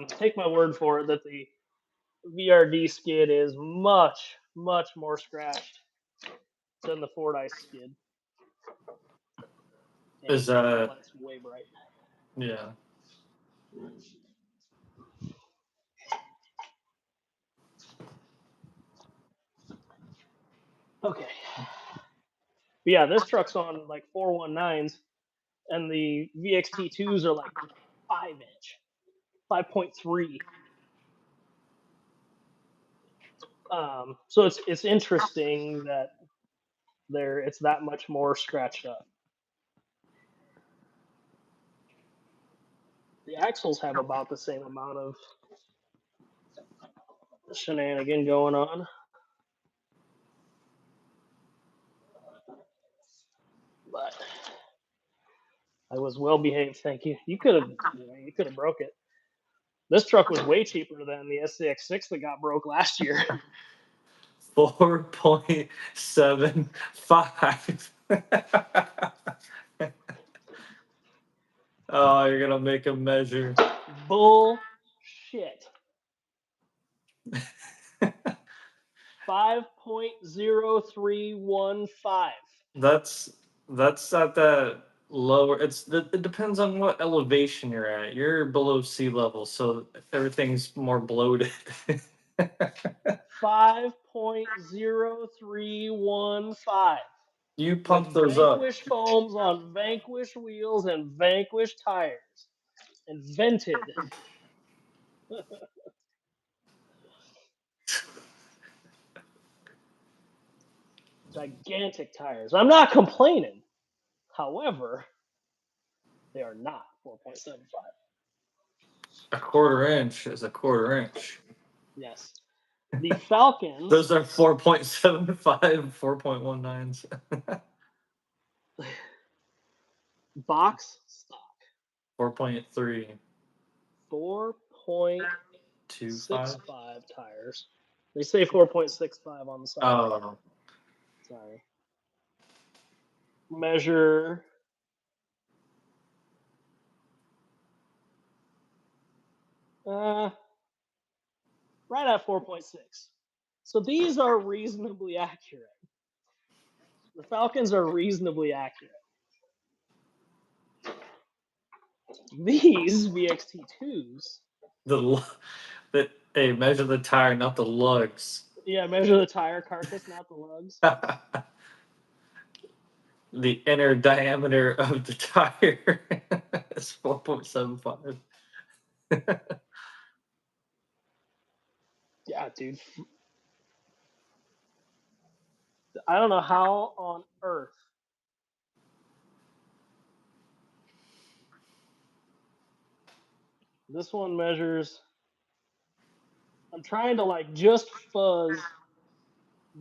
Take my word for it that the VRD skid is much, much more scratched than the Ford Ice skid. And Is that light's way bright? Yeah. Okay. But yeah, this truck's on like 419s, and the VXT2s are like 5-inch, 5.3. So it's interesting that it's that much more scratched up. The axles have about the same amount of shenanigan going on. But I was well behaved, thank you. You could have broke it. This truck was way cheaper than the SCX6 that got broke last year. 4.75. Oh, you're gonna make a measure. Bullshit. 5.0315. That's at that lower. It depends on what elevation you're at. You're below sea level, so everything's more bloated. 5.0315. You pump With those up. Vanquish foams on Vanquish wheels and Vanquish tires. Invented. Gigantic tires. I'm not complaining. However, they are not 4.75. A quarter inch is a quarter inch. Yes. The Falcons. Those are 4.75, 4.19s. Box stock. 4.3. 4.65 tires. They say 4.65 on the side. Oh. Sorry. Measure. Right at 4.6. So these are reasonably accurate. The Falcons are reasonably accurate. These VXT2s. Hey, measure the tire, not the lugs. Yeah, measure the tire carcass, not the lugs. The inner diameter of the tire is 4.75. Yeah, dude. I don't know how on earth. This one measures. I'm trying to like just fuzz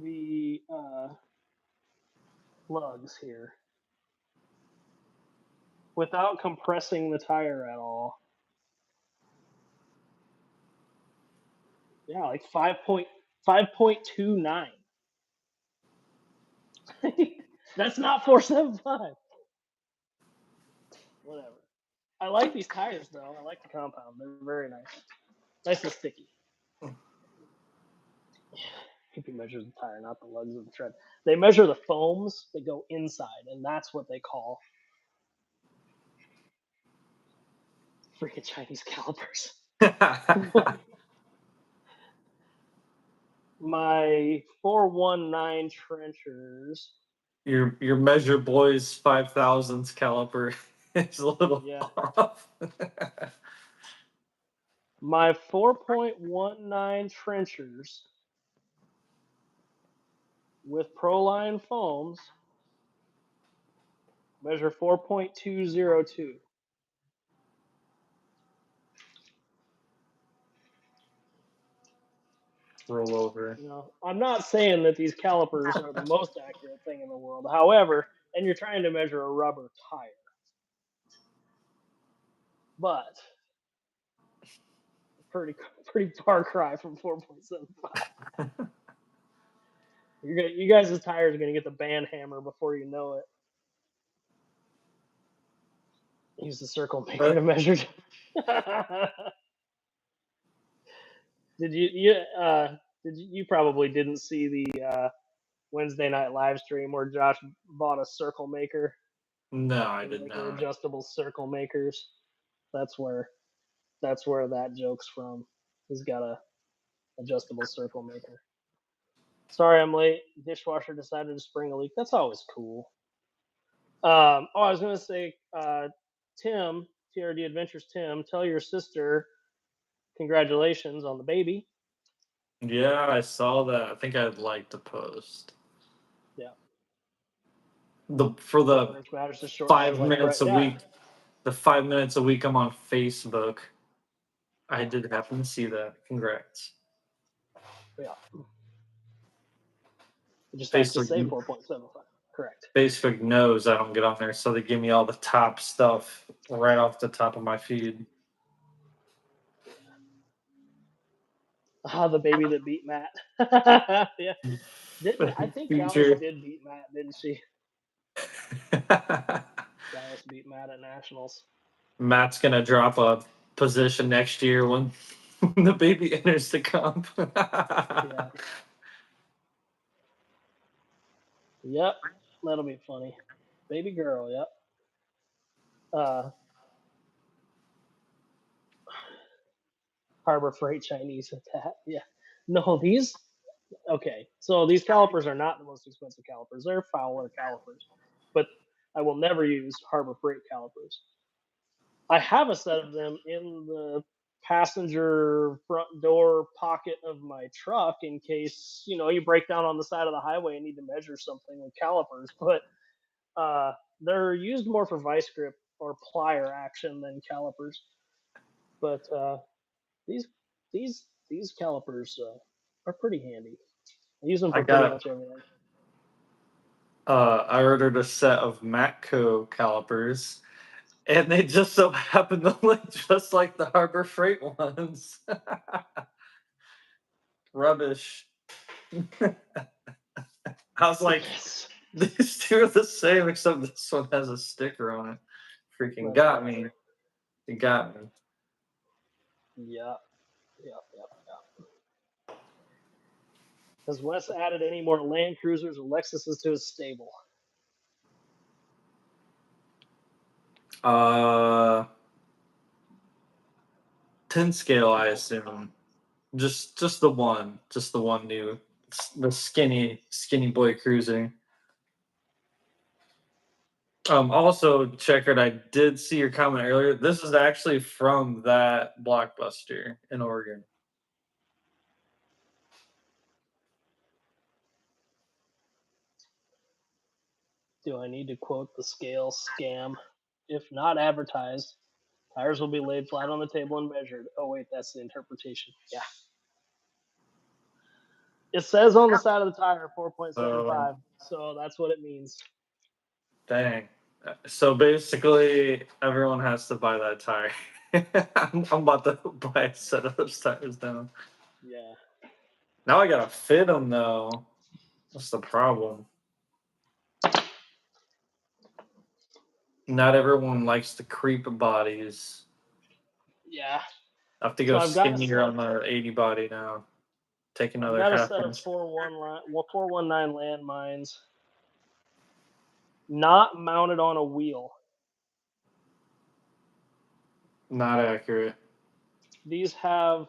the lugs here without compressing the tire at all. Yeah, like 5.29. That's not 4.75. Whatever. I like these tires though. I like the compound. They're very nice. Nice and sticky. You can measure the tire, not the lugs of the tread. They measure the foams that go inside, and that's what they call freaking Chinese calipers. My 419 trenchers. Your Measure Boys 5000s caliper is a little off. My 4.19 trenchers with Proline foams measure 4.202. Roll over. You know, I'm not saying that these calipers are the most accurate thing in the world. However, and you're trying to measure a rubber tire. But pretty far cry from 4.75. You guys' tires are gonna get the band hammer before you know it. Use the circle maker to measure. You probably didn't see the Wednesday night live stream where Josh bought a circle maker? No, I did like not. Adjustable circle makers. That's where that joke's from. He's got a adjustable circle maker. Sorry, I'm late. Dishwasher decided to spring a leak. That's always cool. I was gonna say, Tim, TRD Adventures Tim, tell your sister congratulations on the baby. Yeah, I saw that. I think I'd like to post. Yeah. For the matters to short 5 minutes a week. The 5 minutes a week I'm on Facebook. I did happen to see that. Congrats. Yeah. It just has to say 4.75. Correct. Facebook knows I don't get on there, so they give me all the top stuff right off the top of my feed. The baby that beat Matt. Yeah. I think Dallas did beat Matt, didn't she? Dallas beat Matt at Nationals. Matt's gonna drop a position next year when the baby enters the comp. Yeah. Yep. That'll be funny. Baby girl, yep. Harbor Freight Chinese attack. Yeah. No, these. Okay, so these calipers are not the most expensive calipers. They're Fowler calipers, but I will never use Harbor Freight calipers. I have a set of them in the passenger front door pocket of my truck in case you break down on the side of the highway and need to measure something with calipers. But they're used more for vice grip or plier action than calipers. But these these calipers are pretty handy. I use them I for pretty got much everything. I ordered a set of Matco calipers, and they just so happen to look just like the Harbor Freight ones. Rubbish. I was like, Yes, these two are the same, except this one has a sticker on it. Freaking that's got right. me. It got me. Yeah, yeah, yeah, yeah. Has Wes added any more Land Cruisers or Lexuses to his stable? 10 scale, I assume. Just the one. Just the one new. The skinny boy cruiser. Also, Checkered, I did see your comment earlier. This is actually from that Blockbuster in Oregon. Do I need to quote the scale scam? If not advertised, tires will be laid flat on the table and measured. Oh wait, that's the interpretation. Yeah. It says on the side of the tire So 4.75, so that's what it means. dang. So basically, everyone has to buy that tire. I'm about to buy a set of those tires now. Yeah. Now I gotta fit them though. What's the problem? Not everyone likes the creep bodies. Yeah. I have to So go I've got a skinnier set. on the 80 body now. Take I've another got a half set of inch. 419 landmines, not mounted on a wheel. Not accurate. These have,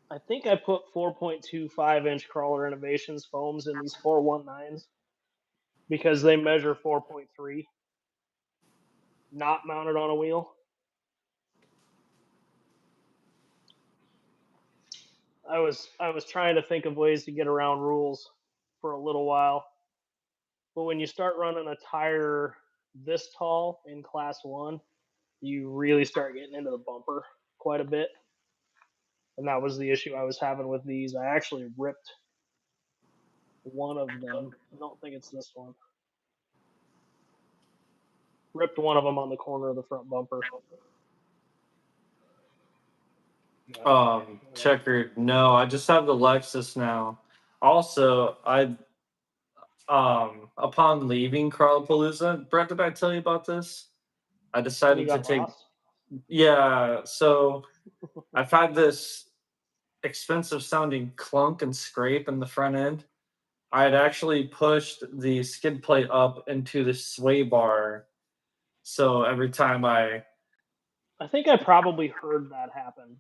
I think I put 4.25-inch crawler innovations foams in these 419s because they measure 4.3, not mounted on a wheel. I was trying to think of ways to get around rules for a little while, but when you start running a tire this tall in class 1, you really start getting into the bumper quite a bit. And that was the issue I was having with these. I actually ripped one of them. I don't think it's this one. Ripped one of them on the corner of the front bumper. Checkered. No, I just have the Lexus now. Also, I upon leaving Crawlapalooza, Brett, did I tell you about this? I When you decided to got take lost? yeah, so I've had this expensive sounding clunk and scrape in the front end. I had actually pushed the skid plate up into the sway bar. So every time I think I probably heard that happen.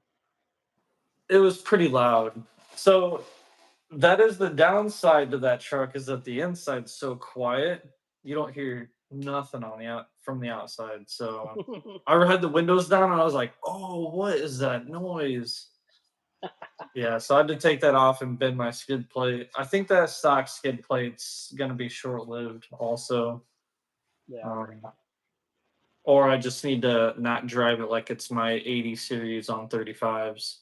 it was pretty loud. So that is the downside to that truck is that the inside's so quiet. You don't hear nothing on the from the outside. So I had the windows down and I was like, "Oh, what is that noise?" Yeah, so I had to take that off and bend my skid plate. I think that stock skid plate's gonna be short lived, also. Yeah. Um, or I just need to not drive it like it's my 80 series on 35s.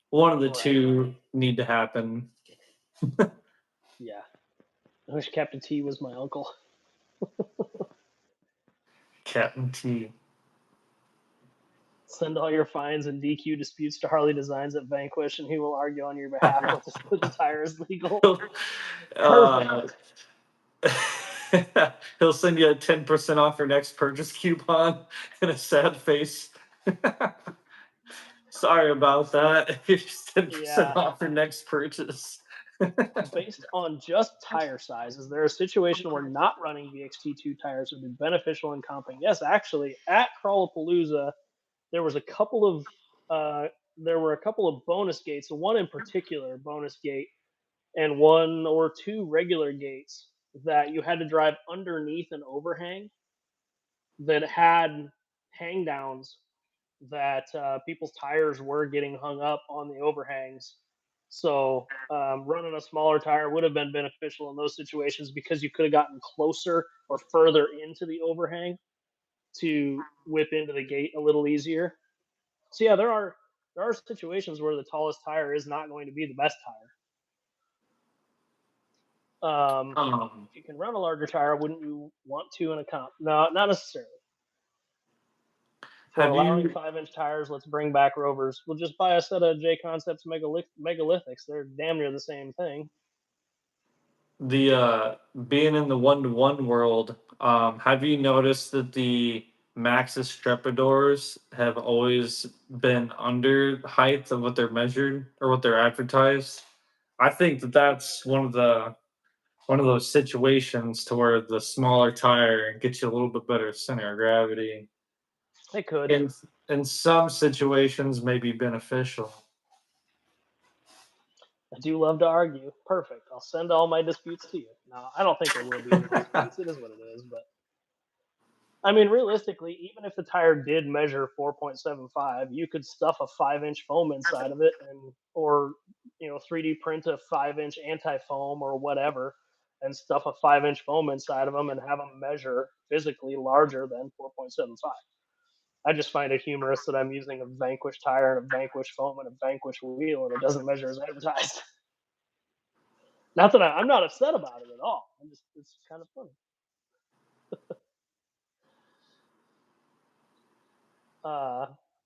One of the Right. two need to happen. Yeah. I wish Captain T was my uncle. Captain T. Send all your fines and DQ disputes to Harley Designs at Vanquish, and he will argue on your behalf that the tire is legal. Perfect. He'll send you a 10% off your next purchase coupon and a sad face. Sorry about that. Here's 10% Yeah. off your next purchase. Based on just tire size, is there a situation where not running VXT2 tires would be beneficial in comping? Yes, actually, at Crawlapalooza, there was a couple of bonus gates. One in particular, bonus gate, and one or two regular gates that you had to drive underneath an overhang that had hang downs that people's tires were getting hung up on the overhangs. So running a smaller tire would have been beneficial in those situations because you could have gotten closer or further into the overhang to whip into the gate a little easier. So yeah, there are situations where the tallest tire is not going to be the best tire. If you can run a larger tire, wouldn't you want to in a comp? No, not necessarily. If we're Have allowing you 5-inch tires, let's bring back Rovers. We'll just buy a set of J Concepts megalithics. They're damn near the same thing. the being in the 1-to-1 world? Have you noticed that the Maxxis Strepadors have always been under height of what they're measured or what they're advertised? I think that that's one of those situations to where the smaller tire gets you a little bit better center of gravity. They could. In some situations, may be beneficial. I do love to argue. Perfect. I'll send all my disputes to you. Now, I don't think there will be any disputes. It is what it is. But I mean, realistically, even if the tire did measure 4.75, you could stuff a 5-inch foam inside of it, or 3D print a 5-inch anti-foam or whatever, and stuff a 5-inch foam inside of them and have them measure physically larger than 4.75. I just find it humorous that I'm using a Vanquish tire and a Vanquish foam and a Vanquish wheel, and it doesn't measure as advertised. Not that I'm not upset about it at all. It's kind of funny.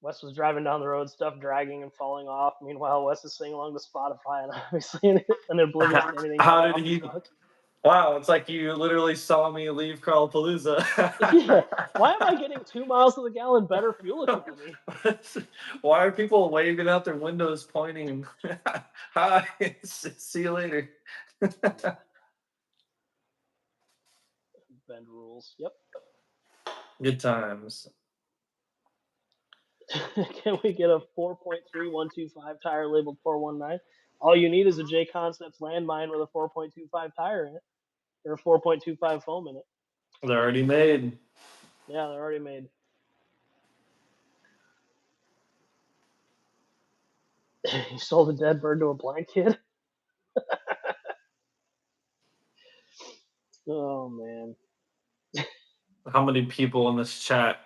Wes was driving down the road, stuff dragging and falling off. Meanwhile, Wes is singing along to Spotify and obviously and oblivious to anything How going did off the he? truck. Wow, it's like you literally saw me leave Crawlapalooza. Yeah. Why am I getting 2 miles to the gallon better fuel economy? Why are people waving out their windows, pointing? Hi, see you later. Bend rules. Yep. Good times. Can we get a 4.3125 tire labeled 419? All you need is a J Concepts landmine with a 4.25 tire in it, or a 4.25 foam in it. They're already made. Yeah, they're already made. You sold a dead bird to a blind kid? Oh, man. How many people in this chat?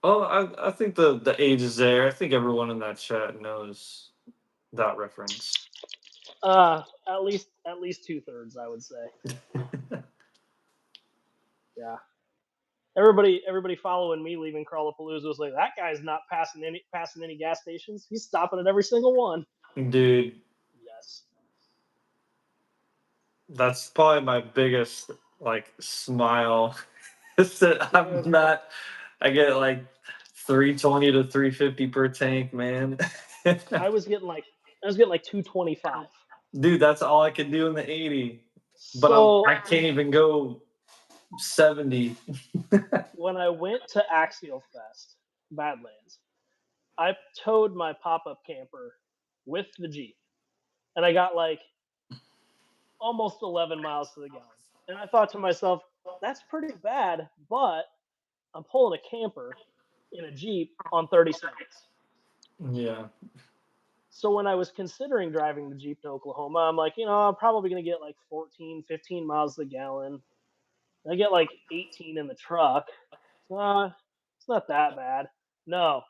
Oh, I think the age is there. I think everyone in that chat knows that reference. At least 2/3, I would say. Yeah. Everybody following me leaving Crawlapalooza was like, that guy's not passing any gas stations. He's stopping at every single one. Dude, Yes. that's probably my biggest smile. Is that I'm not. I get like 320 to 350 per tank, man. I was getting like 225. Dude, that's all I can do in the 80. But So I can't even go 70. when I went to Axial Fest, Badlands, I towed my pop-up camper with the Jeep, and I got like almost 11 miles to the gallon. And I thought to myself, that's pretty bad, but I'm pulling a camper in a Jeep on 30 seconds. Yeah. So when I was considering driving the Jeep to Oklahoma, I'm like, I'm probably going to get like 14, 15 miles to the gallon. I get like 18 in the truck. It's not that bad. No,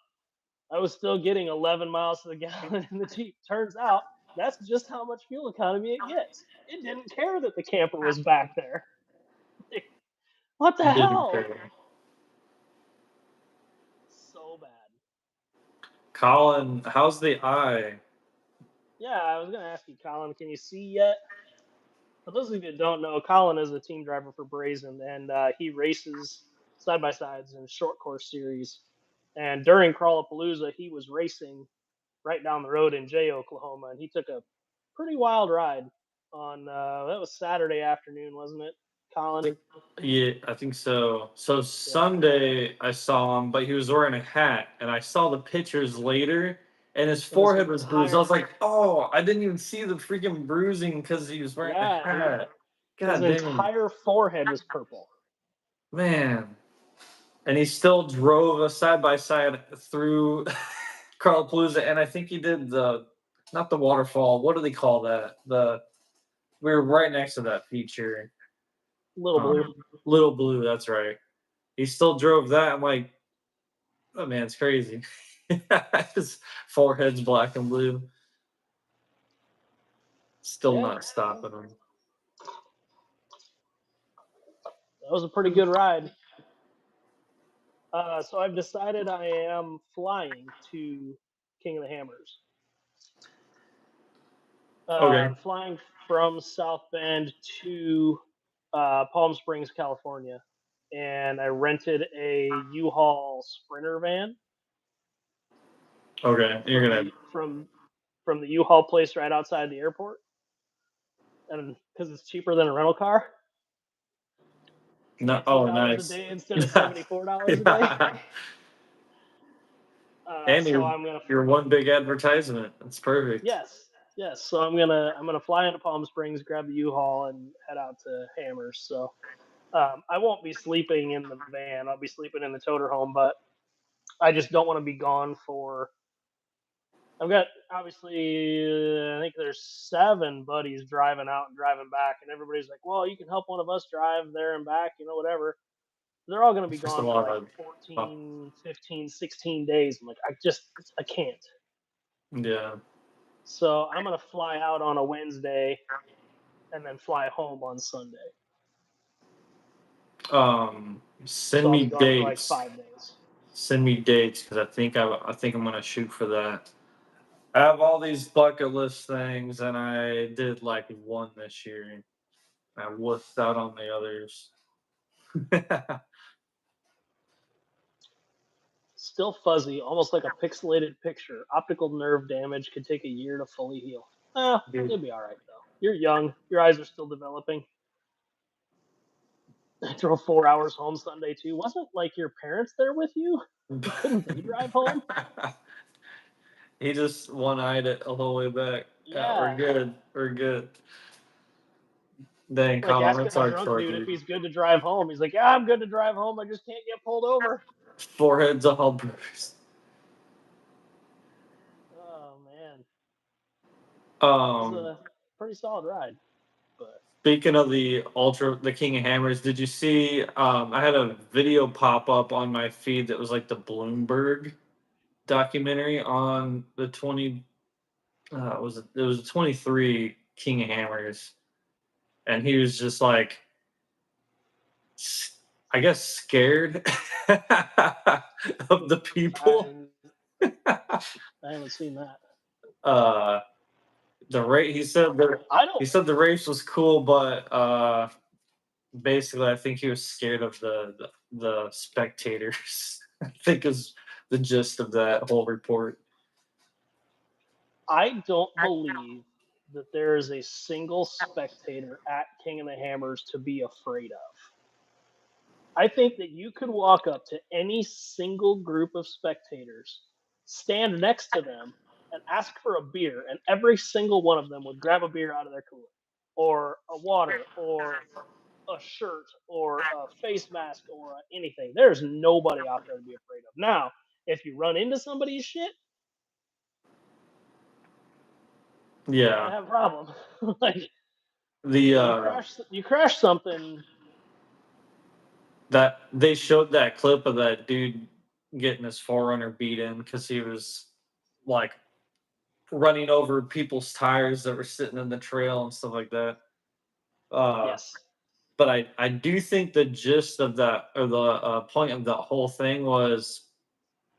I was still getting 11 miles to the gallon in the Jeep. Turns out that's just how much fuel economy it gets. It didn't care that the camper was back there. What the Didn't hell? care. So bad. Colin, how's the eye? Yeah, I was going to ask you, Colin, can you see yet? For those of you that don't know, Colin is a team driver for Brazen, and he races side by sides in short course series. And during Crawlapalooza, he was racing right down the road in Jay, Oklahoma, and he took a pretty wild ride on that was Saturday afternoon, wasn't it, Colin? Yeah, I think so. So Sunday I saw him, but he was wearing a hat, and I saw the pictures later, and his forehead was bruised. I was like, oh, I didn't even see the freaking bruising because he was wearing a hat. His God damn, entire forehead was purple. man. And he still drove a side by side through Carlapalooza, and I think he did not the waterfall. What do they call that? We were right next to that feature. Little Blue. Little Blue, that's right. He still drove that. I'm like, oh man, it's crazy. His forehead's black and blue. Still not stopping him. That was a pretty good ride. So I've decided I am flying to King of the Hammers. Okay. I'm flying from South Bend to Palm Springs, California, and I rented a U-Haul Sprinter van. Okay, you're gonna from the U-Haul place right outside the airport, and because it's cheaper than a rental car. No, $18 nice. a day instead of $74 a day. And So I'm gonna. you're one big advertisement. That's perfect. Yes, yes. So I'm gonna fly into Palm Springs, grab the U-Haul, and head out to Hammers. So I won't be sleeping in the van. I'll be sleeping in the toter home, but I just don't want to be gone for. I've got obviously I think there's 7 buddies driving out and driving back, and everybody's like, "Well, you can help one of us drive there and back, whatever." They're all going to be It's just a gone for lot like of 14, 15, 16 days. I'm like, I can't. yeah. So I'm going to fly out on a Wednesday and then fly home on Sunday. Send So I'll me be gone for like dates. 5 days. Send me dates because I think I'm gonna shoot for that. I have all these bucket list things, and I did like one this year. I wussed out on the others. Still fuzzy, almost like a pixelated picture. Optical nerve damage could take a year to fully heal. You'll be all right though. You're young. Your eyes are still developing. I drove 4 hours home Sunday too. Wasn't like your parents there with you? Couldn't they drive home? He just one-eyed it all the way back. Yeah. We're good. We're good. Dang, Like Colin, asking that's a our drunk short dude if dude. he's good to drive home. He's like, "Yeah, I'm good to drive home. I just can't get pulled over." Forehead's all bruised. Oh man, it was Um, a pretty solid ride. But Speaking of the King of Hammers, did you see? I had a video pop up on my feed that was like the Bloomberg documentary on the 20. It was 23 King of Hammers, and he was just like, I guess, scared of the people. I haven't seen that. The rate he said the race was cool, but basically I think he was scared of the spectators. I think is the gist of that whole report. I don't believe that there is a single spectator at King of the Hammers to be afraid of. I think that you could walk up to any single group of spectators, stand next to them, and ask for a beer, and every single one of them would grab a beer out of their cooler, or a water, or a shirt, or a face mask, or anything. There's nobody out there to be afraid of. Now, if you run into somebody's shit, you're gonna Yeah. have a problem. Like The you crash something. that they showed that clip of that dude getting his forerunner beat in because he was like running over people's tires that were sitting in the trail and stuff like that. Yes. But I do think the gist of that, or the point of that whole thing, was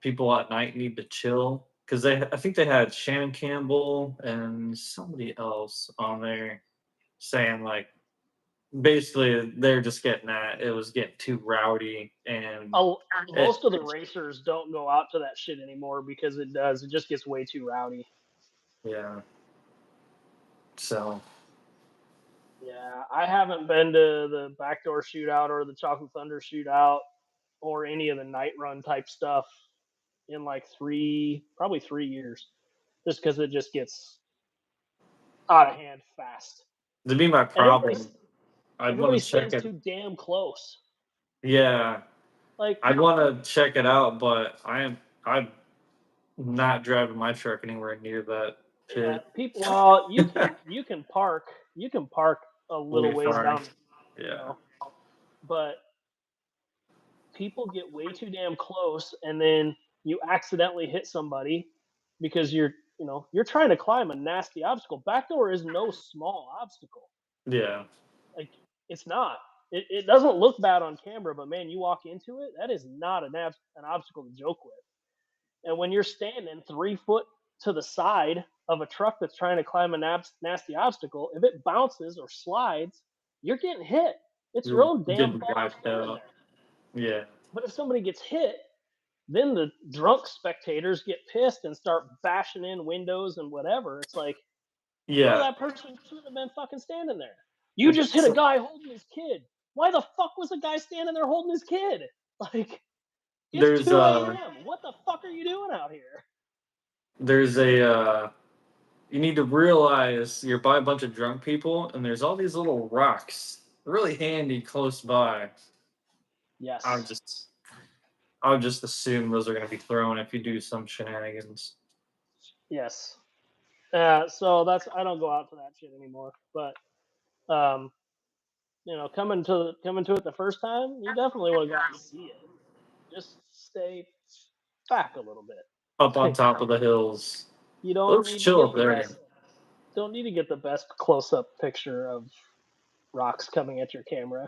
people at night need to chill because I think they had Shannon Campbell and somebody else on there saying like basically they're just getting at it was getting too rowdy and Most of the racers don't go out to that shit anymore because it just gets way too rowdy. yeah. So Yeah, I haven't been to the backdoor shootout or the Chocolate Thunder shootout or any of the night run type stuff in like probably 3 years, just because it just gets out of hand fast. to be my And problem, I'd want everybody to check stands it. too damn close. Yeah, Like, I'd want to check it out, but I'm not driving my truck anywhere near that yeah, pit. people. Well, you can park a little Way ways far. down, Yeah. but people get way too damn close, and then you accidentally hit somebody because you're trying to climb a nasty obstacle. Backdoor is no small obstacle. Yeah. Like, it's not. It doesn't look bad on camera, but man, you walk into it, that is not an obstacle to joke with. And when you're standing 3 foot to the side of a truck that's trying to climb a nasty obstacle, if it bounces or slides, you're getting hit. It's your You're own damn getting fault you're wiped standing out. there. Yeah. But if somebody gets hit, then the drunk spectators get pissed and start bashing in windows and whatever. It's like, bro, Yeah. that person shouldn't have been fucking standing there. You just hit a guy holding his kid. Why the fuck was a guy standing there holding his kid? Like, it's There's 2 a.m. What the fuck are you doing out here? there's a you need to realize you're by a bunch of drunk people and there's all these little rocks really handy close by. I would Yes. just I would just assume those are going to be thrown if you do some shenanigans. Yes. So I don't go out to that shit anymore. But um, coming to it the first time, you definitely want to go out and see it. Just stay back a little bit. Up on Like, top of the hills. you don't Looks need to chill get up the there. best don't need to get the best close up picture of rocks coming at your camera.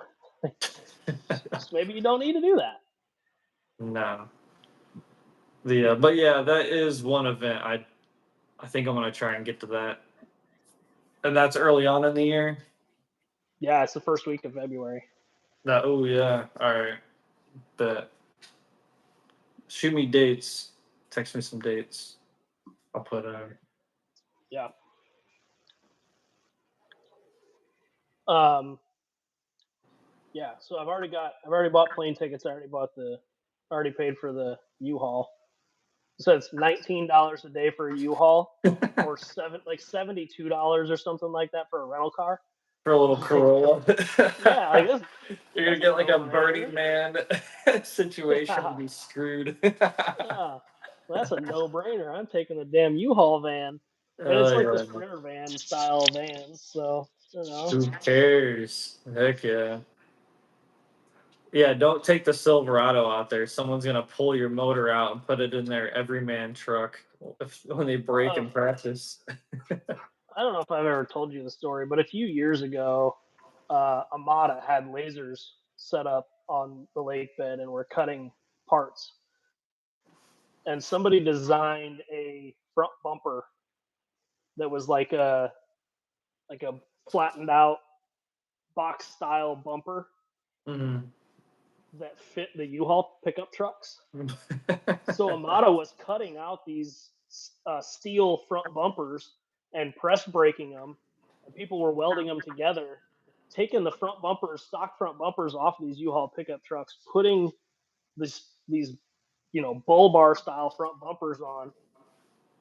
Just maybe you don't need to do that. No. The but yeah, that is one event. I think I'm gonna try and get to that. And that's early on in the year. Yeah, it's the first week of February. That oh yeah. All right. Bet. Shoot me dates. Text me some dates. I'll put Yeah. Um. Yeah. So I've already bought plane tickets. I already paid for the U-Haul. So it's $19 a day for a U-Haul, or $72 or something like that for a rental car. for a little Like, Corolla. yeah, like this. You're gonna That's a get like a Burning no-brainer. Man situation Yeah. and be screwed. Yeah. Well, that's a no-brainer. I'm taking the damn U-Haul van, and it's Oh like the yeah. Sprinter van style van. So Who cares? Heck yeah. Yeah, don't take the Silverado out there. Someone's gonna pull your motor out and put it in their everyman truck when they break uh, in practice. I don't know if I've ever told you the story, but a few years ago, Amada had lasers set up on the lake bed and were cutting parts. And somebody designed a front bumper that was like a flattened out box style bumper Mhm. that fit the U-Haul pickup trucks. So Amada was cutting out these steel front bumpers and press breaking them, and people were welding them together, taking the stock front bumpers off these U-Haul pickup trucks, putting these bull bar style front bumpers on,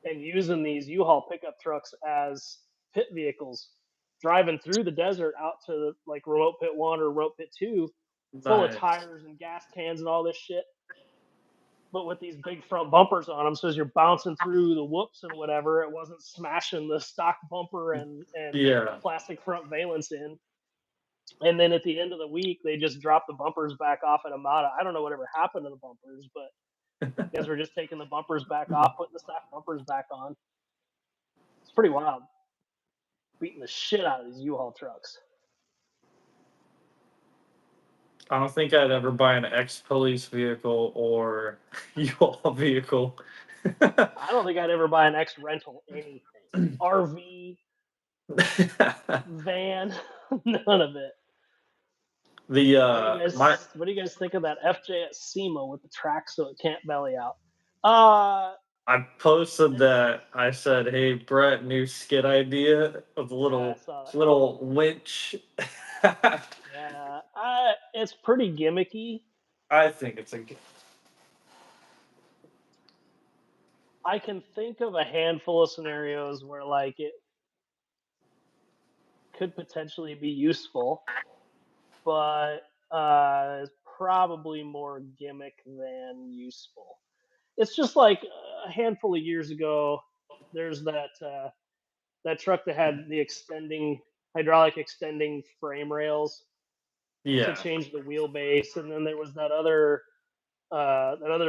and using these U-Haul pickup trucks as pit vehicles, driving through the desert out to like remote pit 1 or remote pit 2, full of Nice. tires and gas cans and all this shit, but with these big front bumpers on them, so as you're bouncing through the whoops and whatever, it wasn't smashing the stock bumper and Yeah. plastic front valence in. And then at the end of the week, they just dropped the bumpers back off at Amada. I don't know whatever happened to the bumpers, but you guys were just taking the bumpers back off, putting the stock bumpers back on. It's pretty wild. Beating the shit out of these U-Haul trucks. I don't think I'd ever buy an ex-police vehicle or U-Haul vehicle. I don't think I'd ever buy an X rental anything. RV, van, none of it. the What do you my guys What do you guys think of that FJ at SEMA with the track so it can't belly out? Uh, I posted it's that. I said, "Hey Brett, new skit idea of a yeah, I little saw that. little winch." Yeah, it's pretty gimmicky. I think it's a I can think of a handful of scenarios where like it could potentially be useful, but it's probably more gimmick than useful. It's just like a handful of years ago. There's that truck that had the hydraulic extending frame rails to Yeah. change the wheelbase, and then there was that other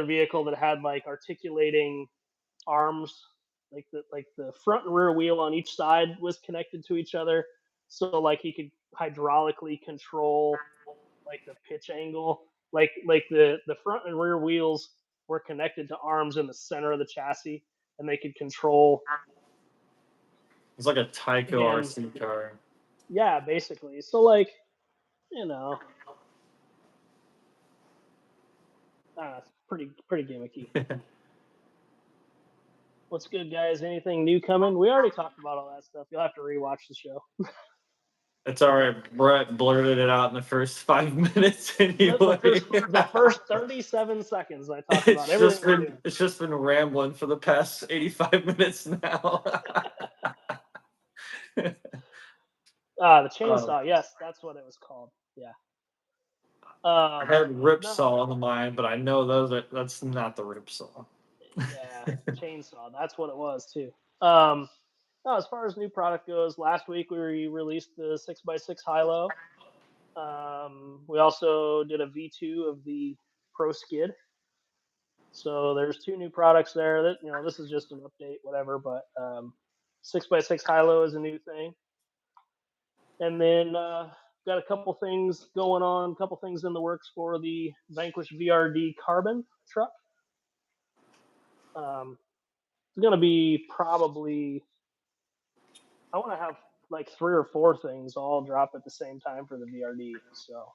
vehicle that had like articulating arms, like the front and rear wheel on each side was connected to each other, so like he could hydraulically control like the pitch angle, like the front and rear wheels were connected to arms in the center of the chassis, and they could control. It's like a Tyco Again, RC car. yeah, basically. So like, you know, it's pretty gimmicky. What's good, guys? Anything new coming? We already talked about all that stuff. You'll have to rewatch the show. It's all right. Brett blurted it out in the first 5 minutes The anyway. first 37 seconds, I talked about everything we're doing. It's just been rambling for the past 85 minutes now. The chainsaw. Yes, that's what it was called. Yeah. I had No. ripsaw on the mind, but I know that's not the ripsaw. Yeah, chainsaw. That's what it was too. No, as far as new product goes, last week we released the 6x6 high-low. We also did a V2 of the Pro Skid. So there's two new products there. That this is just an update, whatever. But 6x6 high-low is a new thing. And then got a couple things going on, a couple things in the works for the Vanquish VRD Carbon truck. It's going to be probably, I want to have like 3 or 4 things all drop at the same time for the VRD. So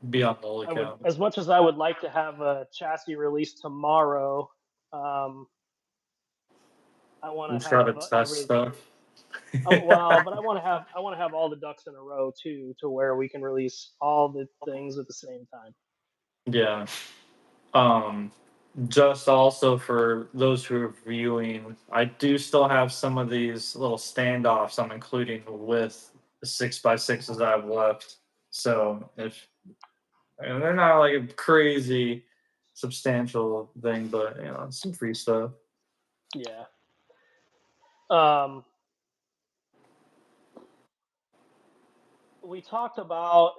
Be on the lookout. as much as I would like to have a chassis release tomorrow, I want to Try to have test stuff. well, but I want to have all the ducks in a row too, to where we can release all the things at the same time. Yeah. Just also for those who are viewing, I do still have some of these little standoffs I'm including with the 6x6s I've left. So and they're not like a crazy substantial thing, but it's some free stuff. Yeah. We talked about,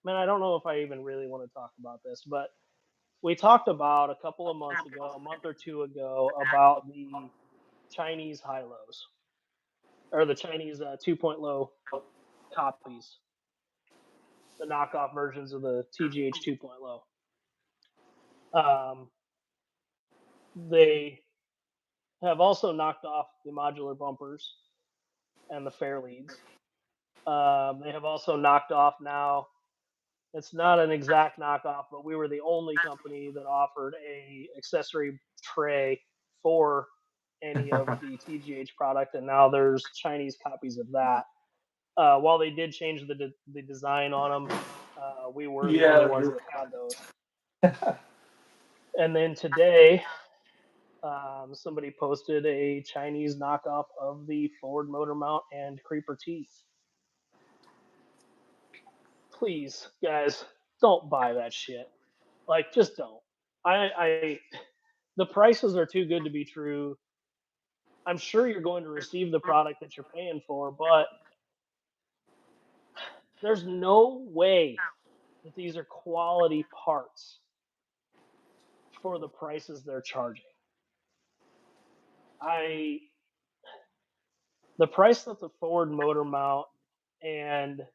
man, I don't know if I even really want to talk about this, but we talked about a couple of months ago, a month or two ago, about the Chinese high-lows, or the Chinese 2.0 copies, the knockoff versions of the TGH 2.0. They have also knocked off the modular bumpers and the fair leads. They have also knocked off now. It's not an exact knockoff, but we were the only company that offered a accessory tray for any of the TGH product, and now there's Chinese copies of that. While they did change the design on them, we were the only ones that had those. And then today, somebody posted a Chinese knockoff of the Ford motor mount and Creeper T. Please, guys, don't buy that shit. Like, just don't. The prices are too good to be true. I'm sure you're going to receive the product that you're paying for, but there's no way that these are quality parts for the prices they're charging. The price that the Ford motor mount and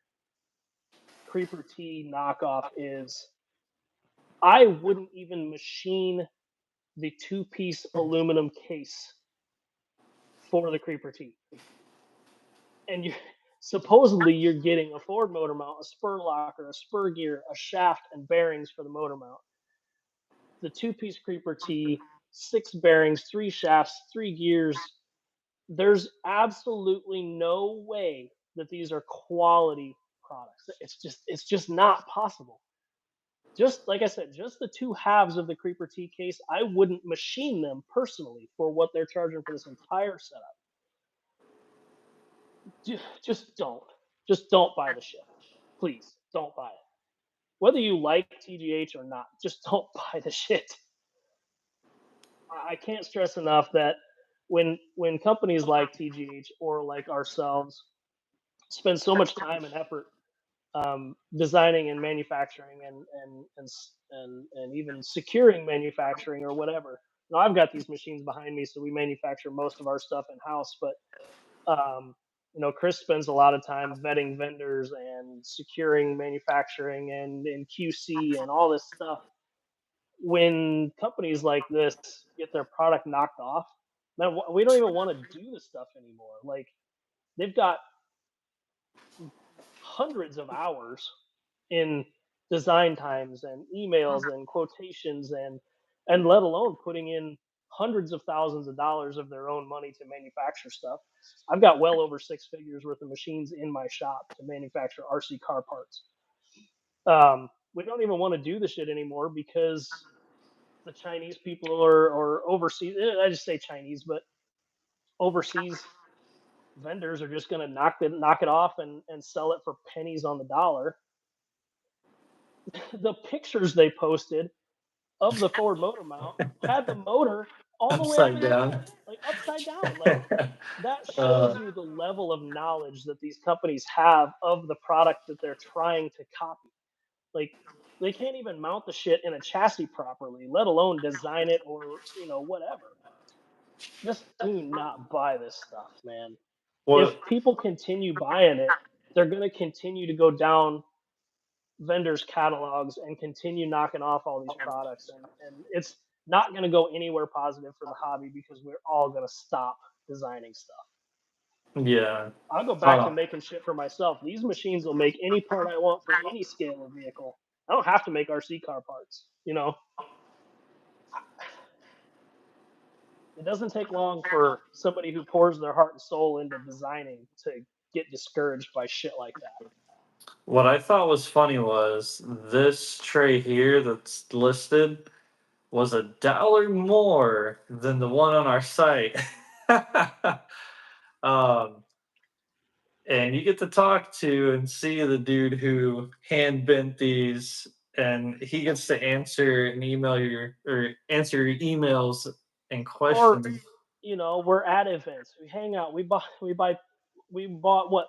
Creeper T knockoff is, I wouldn't even machine the 2-piece aluminum case for the Creeper T. And supposedly you're getting a Ford motor mount, a spur locker, a spur gear, a shaft, and bearings for the motor mount. The 2-piece Creeper T, 6 bearings, 3 shafts, 3 gears. There's absolutely no way that these are quality products. It's just not possible. Just like I said, just the 2 halves of the Creeper T case, I wouldn't machine them personally for what they're charging for this entire setup. Just don't buy the shit. Please don't buy it. whether you like TGH or not, just don't buy the shit. I can't stress enough that when companies like TGH or like ourselves spend so much time and effort designing and manufacturing and even securing manufacturing or whatever. Now I've got these machines behind me, so we manufacture most of our stuff in house. But Chris spends a lot of time vetting vendors and securing manufacturing and QC and all this stuff. When companies like this get their product knocked off, man, we don't even want to do this stuff anymore. Like they've got hundreds of hours in design times and emails and quotations and let alone putting in hundreds of thousands of dollars of their own money to manufacture stuff. I've got well over six figures worth of machines in my shop to manufacture RC car parts. We don't even want to do the shit anymore because the Chinese people or overseas, I just say Chinese, but overseas vendors are just going to knock it off and sell it for pennies on the dollar. The pictures they posted of the Ford motor mount had the motor all the way on Upside the other down. end, like upside down. Like that shows you the level of knowledge that these companies have of the product that they're trying to copy. Like they can't even mount the shit in a chassis properly, let alone design it or whatever. Just do not buy this stuff, man. What? If people continue buying it, they're going to continue to go down vendors' catalogs and continue knocking off all these products. And it's not going to go anywhere positive for the hobby because we're all going to stop designing stuff. Yeah. I'll go back to making shit for myself. These machines will make any part I want for any scale of vehicle. I don't have to make RC car parts, It doesn't take long for somebody who pours their heart and soul into designing to get discouraged by shit like that. What I thought was funny was this tray here that's listed was $1 more than the one on our site. And you get to talk to and see the dude who hand bent these, and he gets to answer and answer your emails and questions. Or we're at events. We hang out. We bought what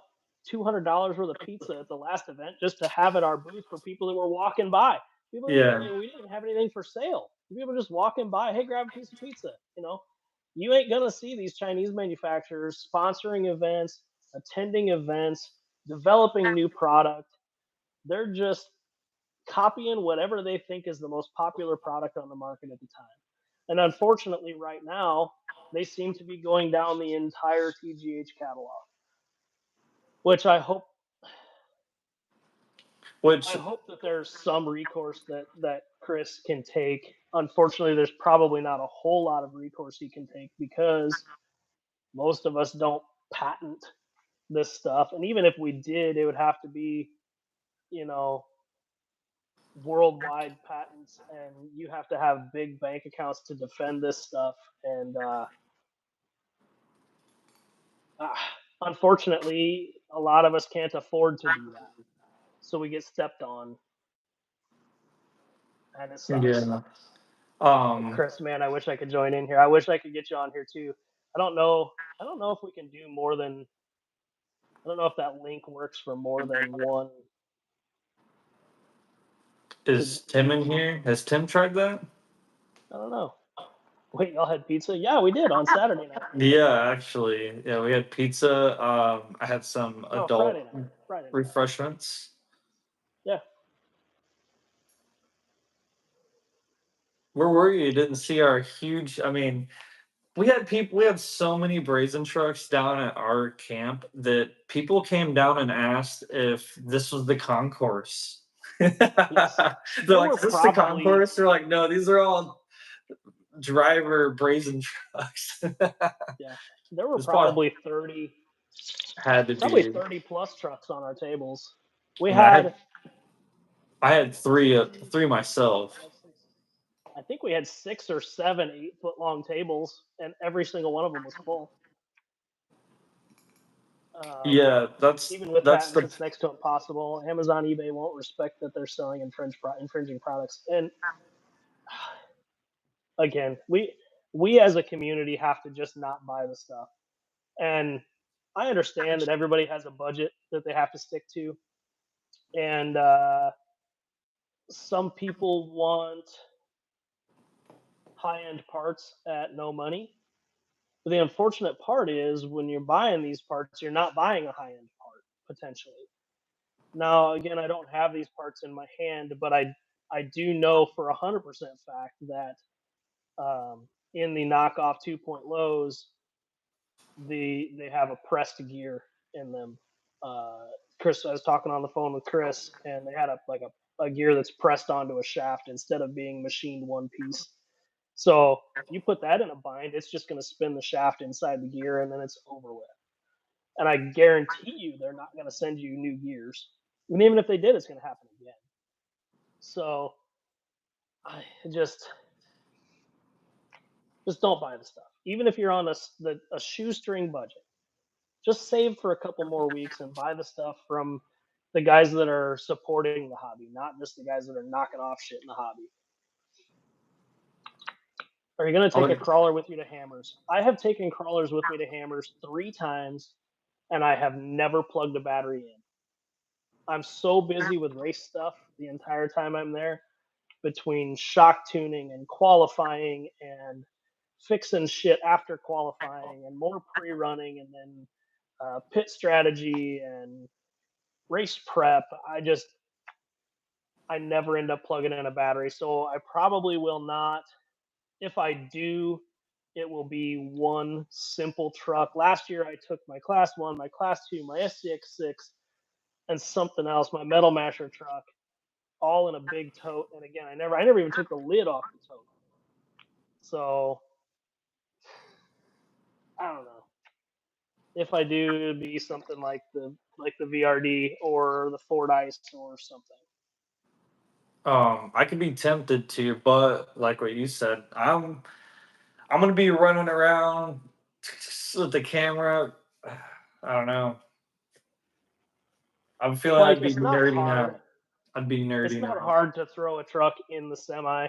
$200 worth of pizza at the last event just to have at our booth for people that were walking by. People, we didn't even have anything for sale. People were just walking by. Hey, grab a piece of pizza. You ain't gonna see these Chinese manufacturers sponsoring events, attending events, developing new product. They're just copying whatever they think is the most popular product on the market at the time. And unfortunately, right now, they seem to be going down the entire TGH catalog, which I hope that there's some recourse that Chris can take. Unfortunately, there's probably not a whole lot of recourse he can take because most of us don't patent this stuff. And even if we did, it would have to be, worldwide patents, and you have to have big bank accounts to defend this stuff. And unfortunately, a lot of us can't afford to do that, so we get stepped on, and it sucks. Yeah. Chris, man, I wish I could join in here. I wish I could get you on here too. I don't know if we can do more than. I don't know if that link works for more than one. Is Tim in here? Has Tim tried that? I don't know. Wait, y'all had pizza? Yeah, we did on Saturday night. Yeah, actually. Yeah, we had pizza. I had some adult Friday night. refreshments. Yeah. Where were you? You didn't see our huge. I mean, we had so many brazen trucks down at our camp that people came down and asked if this was the concourse. Yes. They're like, is this the concourse? They're like, no, these are all driver brazen trucks. Yeah. There were probably 30. Probably 30 plus trucks on our tables. I had three myself. I think we had 6 or 7 8-foot long tables, and every single one of them was full. Yeah, Even with that's that, the it's next to impossible. Amazon, eBay won't respect that they're selling infringing products. And again, we as a community have to just not buy the stuff. And I understand that everybody has a budget that they have to stick to, and some people want high end parts at no money. But the unfortunate part is when you're buying these parts, you're not buying a high end part potentially. Now, again, I don't have these parts in my hand, but I do know for 100% fact that in the knockoff 2 point lows, they have a pressed gear in them. Uh, Chris, I was talking on the phone with Chris, and they had a gear that's pressed onto a shaft instead of being machined one piece. So you put that in a bind, it's just going to spin the shaft inside the gear, and then it's over with. And I guarantee you, they're not going to send you new gears. And even if they did, it's going to happen again. So I just don't buy the stuff. Even if you're on a shoestring budget, just save for a couple more weeks and buy the stuff from the guys that are supporting the hobby, not just the guys that are knocking off shit in the hobby. Are you going to take a crawler with you to Hammers? I have taken crawlers with me to Hammers 3 times, and I have never plugged a battery in. I'm so busy with race stuff the entire time I'm there, between shock tuning and qualifying and fixing shit after qualifying and more pre-running and then pit strategy and race prep. I never end up plugging in a battery, so I probably will not. If I do, it will be one simple truck. Last year I took my class 1, my class 2, my SCX6, and something else, my metal masher truck, all in a big tote. And again, I never even took the lid off the tote. So I don't know. If I do, it'd be something like the VRD or the Ford Ice or something. I could be tempted to, but like what you said, I'm gonna be running around with the camera. I don't know. I'm feeling Like I'd be it's not nerding hard. out. I'd be It's nerding not out. hard to throw a truck in the semi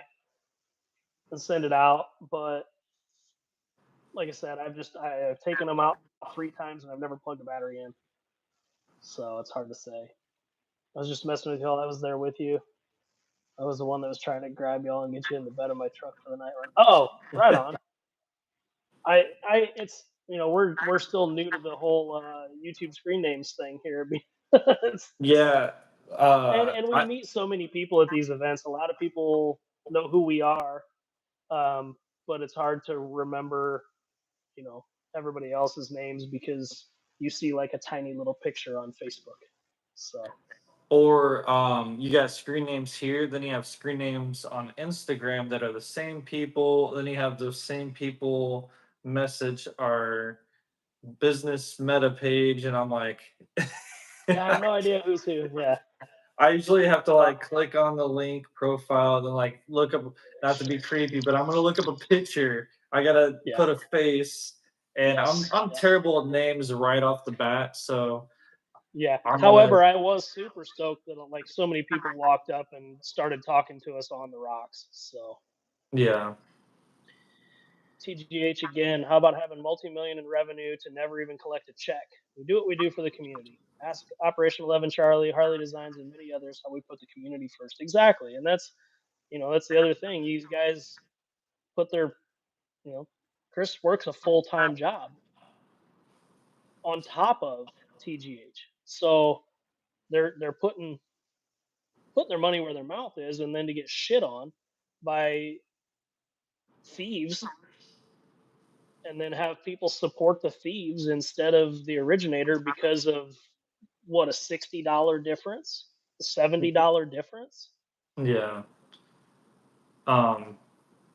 and send it out, but like I said, I've taken them out 3 times and I've never plugged a battery in. So it's hard to say. I was just messing with y'all. I was there with you. I was the one that was trying to grab y'all and get you in the bed of my truck for the night run. Oh, right on. It's we're still new to the whole YouTube screen names thing here. Yeah. And we meet so many people at these events. A lot of people know who we are, but it's hard to remember, you know, everybody else's names because you see like a tiny little picture on Facebook. So Or you got screen names here, then you have screen names on Instagram that are the same people, then you have those same people message our business meta page, and I'm like yeah, I have no idea who's who. Yeah. I usually have to Well, like click on the link profile, then like look up, not to be creepy, but I'm gonna look up a picture. I gotta yeah. put a face, and I'm Yes. I'm Yep. terrible at names right off the bat, so Yeah. I'm gonna However, I was super stoked that like so many people walked up and started talking to us on the rocks. So yeah. TGH again, how about having multi-million in revenue to never even collect a check? We do what we do for the community. Ask Operation 11 Charlie, Harley Designs, and many others how we put the community first. Exactly. And that's the other thing. These guys put their, you know, Chris works a full-time job on top of TGH. So they're putting their money where their mouth is, and then to get shit on by thieves and then have people support the thieves instead of the originator because of what, a $60 difference, a $70 difference. Yeah. Um,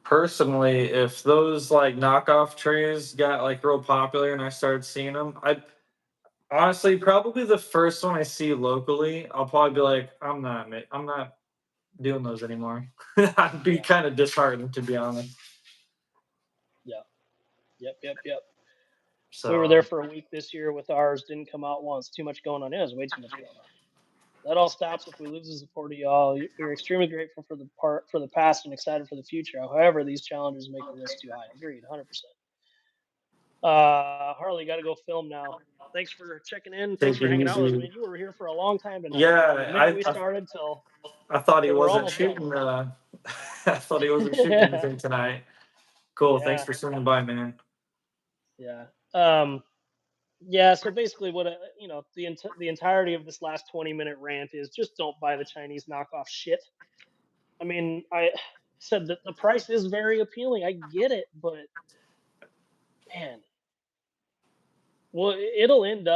Personally, if those like knockoff trays got like real popular and I started seeing them, I honestly probably the first one I see locally, I'll probably be like, I'm not doing those anymore. I'd be Yeah, kind of disheartened to be honest. yeah, yep. We were there So for a week this year with ours. Didn't come out once. Too much going on. It was way too much going on. That all stops if we lose the support of y'all. We're extremely grateful for the past and excited for the future. However, these challenges make the risk too high. Agreed, 100%. Harley, got to go film now. Thanks for checking in. Thanks take for it hanging out with us, easy. man. You were here for a long time tonight, from the Yeah, minute we started till I thought he we're wasn't almost done. shooting. I thought he wasn't shooting anything tonight. Cool. Thanks Yeah, for swinging by, man. yeah. Yeah. So basically, what the entirety of this last 20-minute rant is: just don't buy the Chinese knockoff shit. I mean, I said that the price is very appealing. I get it, but man, well, it will end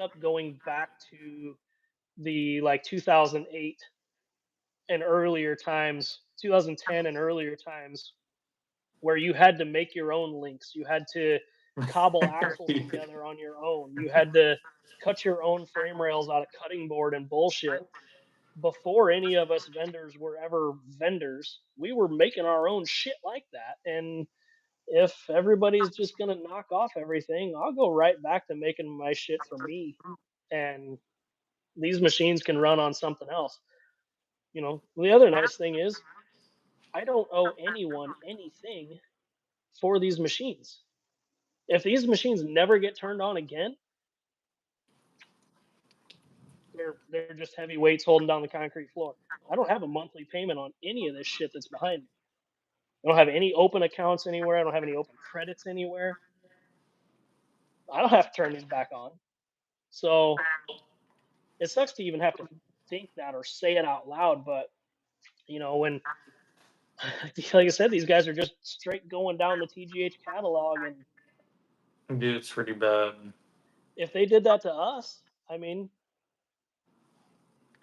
up going back to the like 2008 and earlier times, 2010 and earlier times, where you had to make your own links. You had to cobble axles together on your own. You had to cut your own frame rails out of cutting board and bullshit. Before any of us vendors were ever vendors, we were making our own shit like that. And if everybody's just gonna knock off everything, I'll go right back to making my shit for me. And these machines can run on something else. The other nice thing is I don't owe anyone anything for these machines. If these machines never get turned on again, they're just heavy weights holding down the concrete floor. I don't have a monthly payment on any of this shit that's behind me. I don't have any open accounts anywhere. I don't have any open credits anywhere. I don't have to turn these back on. So it sucks to even have to think that or say it out loud. But when like I said, these guys are just straight going down the TGH catalog, and Dude, it's pretty bad. if they did that to us, I mean,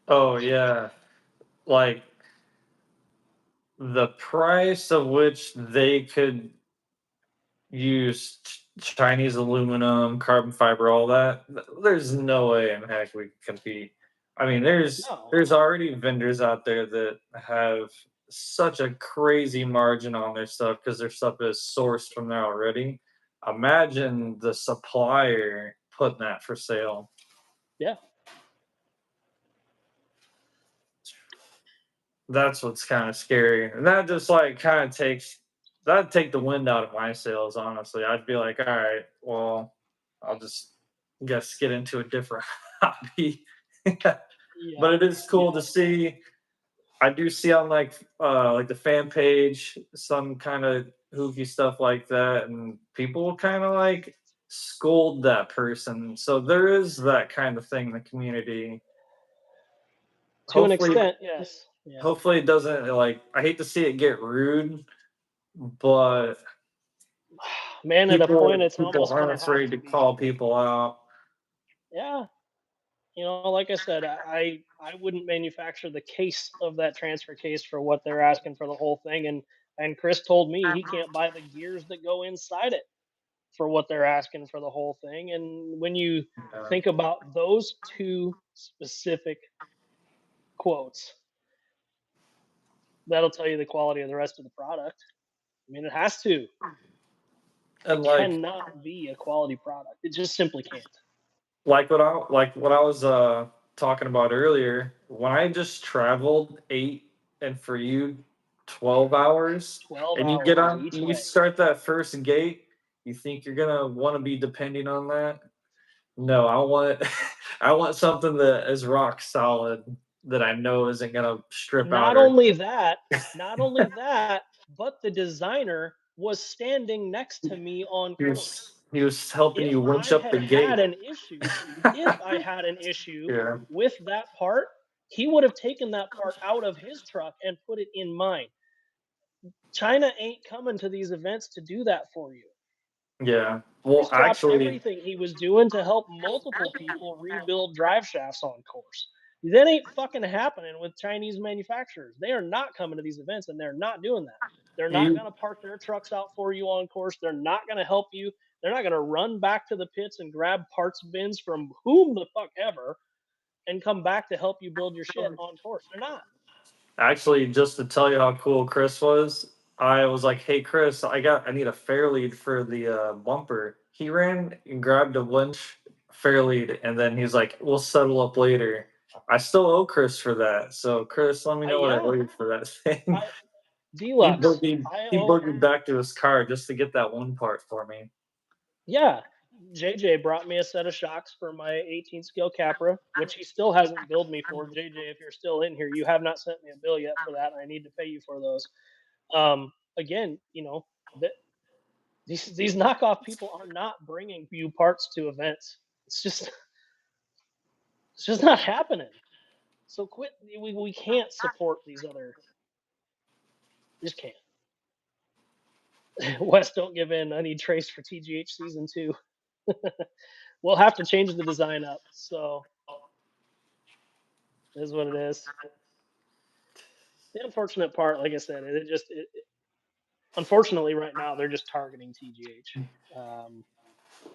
Oh yeah, like the price of which they could use Chinese aluminum, carbon fiber, all that. There's no way in heck we can compete. I mean, no, there's already vendors out there that have such a crazy margin on their stuff because their stuff is sourced from there already. Imagine the supplier putting that for sale. yeah, That's what's kind of scary, and that just like kind of takes that'd take the wind out of my sails. Honestly, I'd be like, all right, well, I'll just guess get into a different hobby. yeah, But it is cool to yeah. see. I do see on like the fan page some kind of hoofy stuff like that, and people kind of like scold that person. So there is that kind of thing in the community. To an Hopefully, extent, yes, yeah, hopefully it doesn't like. I hate to see it get rude, but man. At a point, it's people almost aren't gonna have afraid to to be. call people out. Yeah, like I said, I wouldn't manufacture the case of that transfer case for what they're asking for the whole thing, and Chris told me he can't buy the gears that go inside it for what they're asking for the whole thing. And when you Yeah. think about those two specific quotes, that'll tell you the quality of the rest of the product. I mean, it has to. And It cannot be a quality product. It just simply can't. what I was talking about earlier, when I just traveled 8 and for you 12 hours 12 and you get hours on each you way. start that first gate, you think you're gonna want to be depending on that? No, I want I want something that is rock solid that I know isn't gonna strip out Not or only that, not only that, but the designer was standing next to me on course. he was helping If you winch I up had the gate. had an issue, if I had an issue Yeah. with that part, he would have taken that part out of his truck and put it in mine. China ain't coming to these events to do that for you. Yeah. Well, Chris dropped actually, everything he was doing to help multiple people rebuild drive shafts on course. That ain't fucking happening with Chinese manufacturers. They are not coming to these events and they're not doing that. They're not you going to park their trucks out for you on course. They're not going to help you. They're not going to run back to the pits and grab parts bins from whom the fuck ever and come back to help you build your shit on course. They're not. actually just to tell you how cool Chris was. I was like, "Hey Chris, I need a fair lead for the bumper." He ran and grabbed a winch fair lead, and then he's like, "We'll settle up later." I still owe Chris for that. So Chris, let me know what I owe Yeah, you for that thing. I he Deluxe. boogied I he owe. boogied back to his car just to get that one part for me. Yeah, JJ brought me a set of shocks for my 18 scale Capra, which he still hasn't billed me for. JJ, if you're still in here, you have not sent me a bill yet for that. I need to pay you for those. Again, that these knockoff people are not bringing you parts to events. It's just it's just not happening. So quit. We can't support these other. We just can't. West, don't give in. I need Trace for TGH season 2. We'll have to change the design up. So it is what it is. The unfortunate part, like I said, unfortunately right now they're just targeting TGH,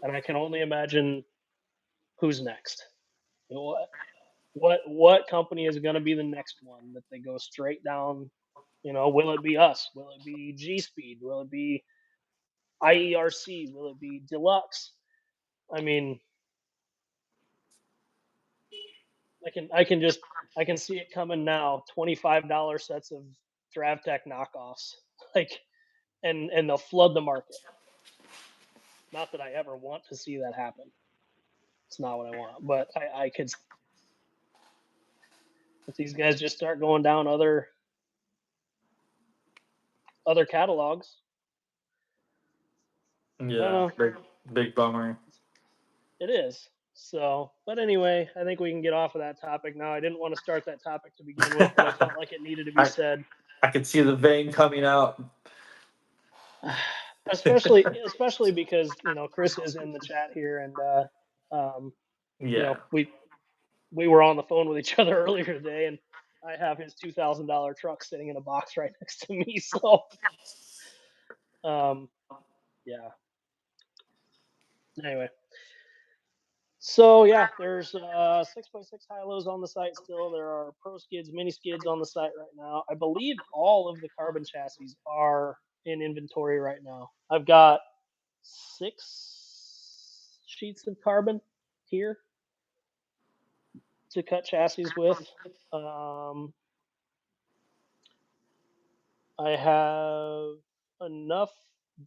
and I can only imagine who's next. You know, what company is going to be the next one that they go straight down? Will it be us? Will it be G Speed? Will it be IERC? Will it be Deluxe? I mean, I can see it coming now. $25 sets of DravTech knockoffs, like, and they'll flood the market. Not that I ever want to see that happen. It's not what I want, but I could. If these guys just start going down other catalogs, I don't Yeah, know. big bummer. It is. So, but anyway, I think we can get off of that topic now. I didn't want to start that topic to begin with, but I felt like it needed to be I said. I could see the vein coming out. especially because Chris is in the chat here, and Yeah. we were on the phone with each other earlier today, and I have his $2,000 truck sitting in a box right next to me. So, um, yeah. Anyway, so yeah, there's 6x6 high lows on the site still. There are pro skids, mini skids on the site right now. I believe all of the carbon chassis are in inventory right now. I've got 6 sheets of carbon here to cut chassis with. I have enough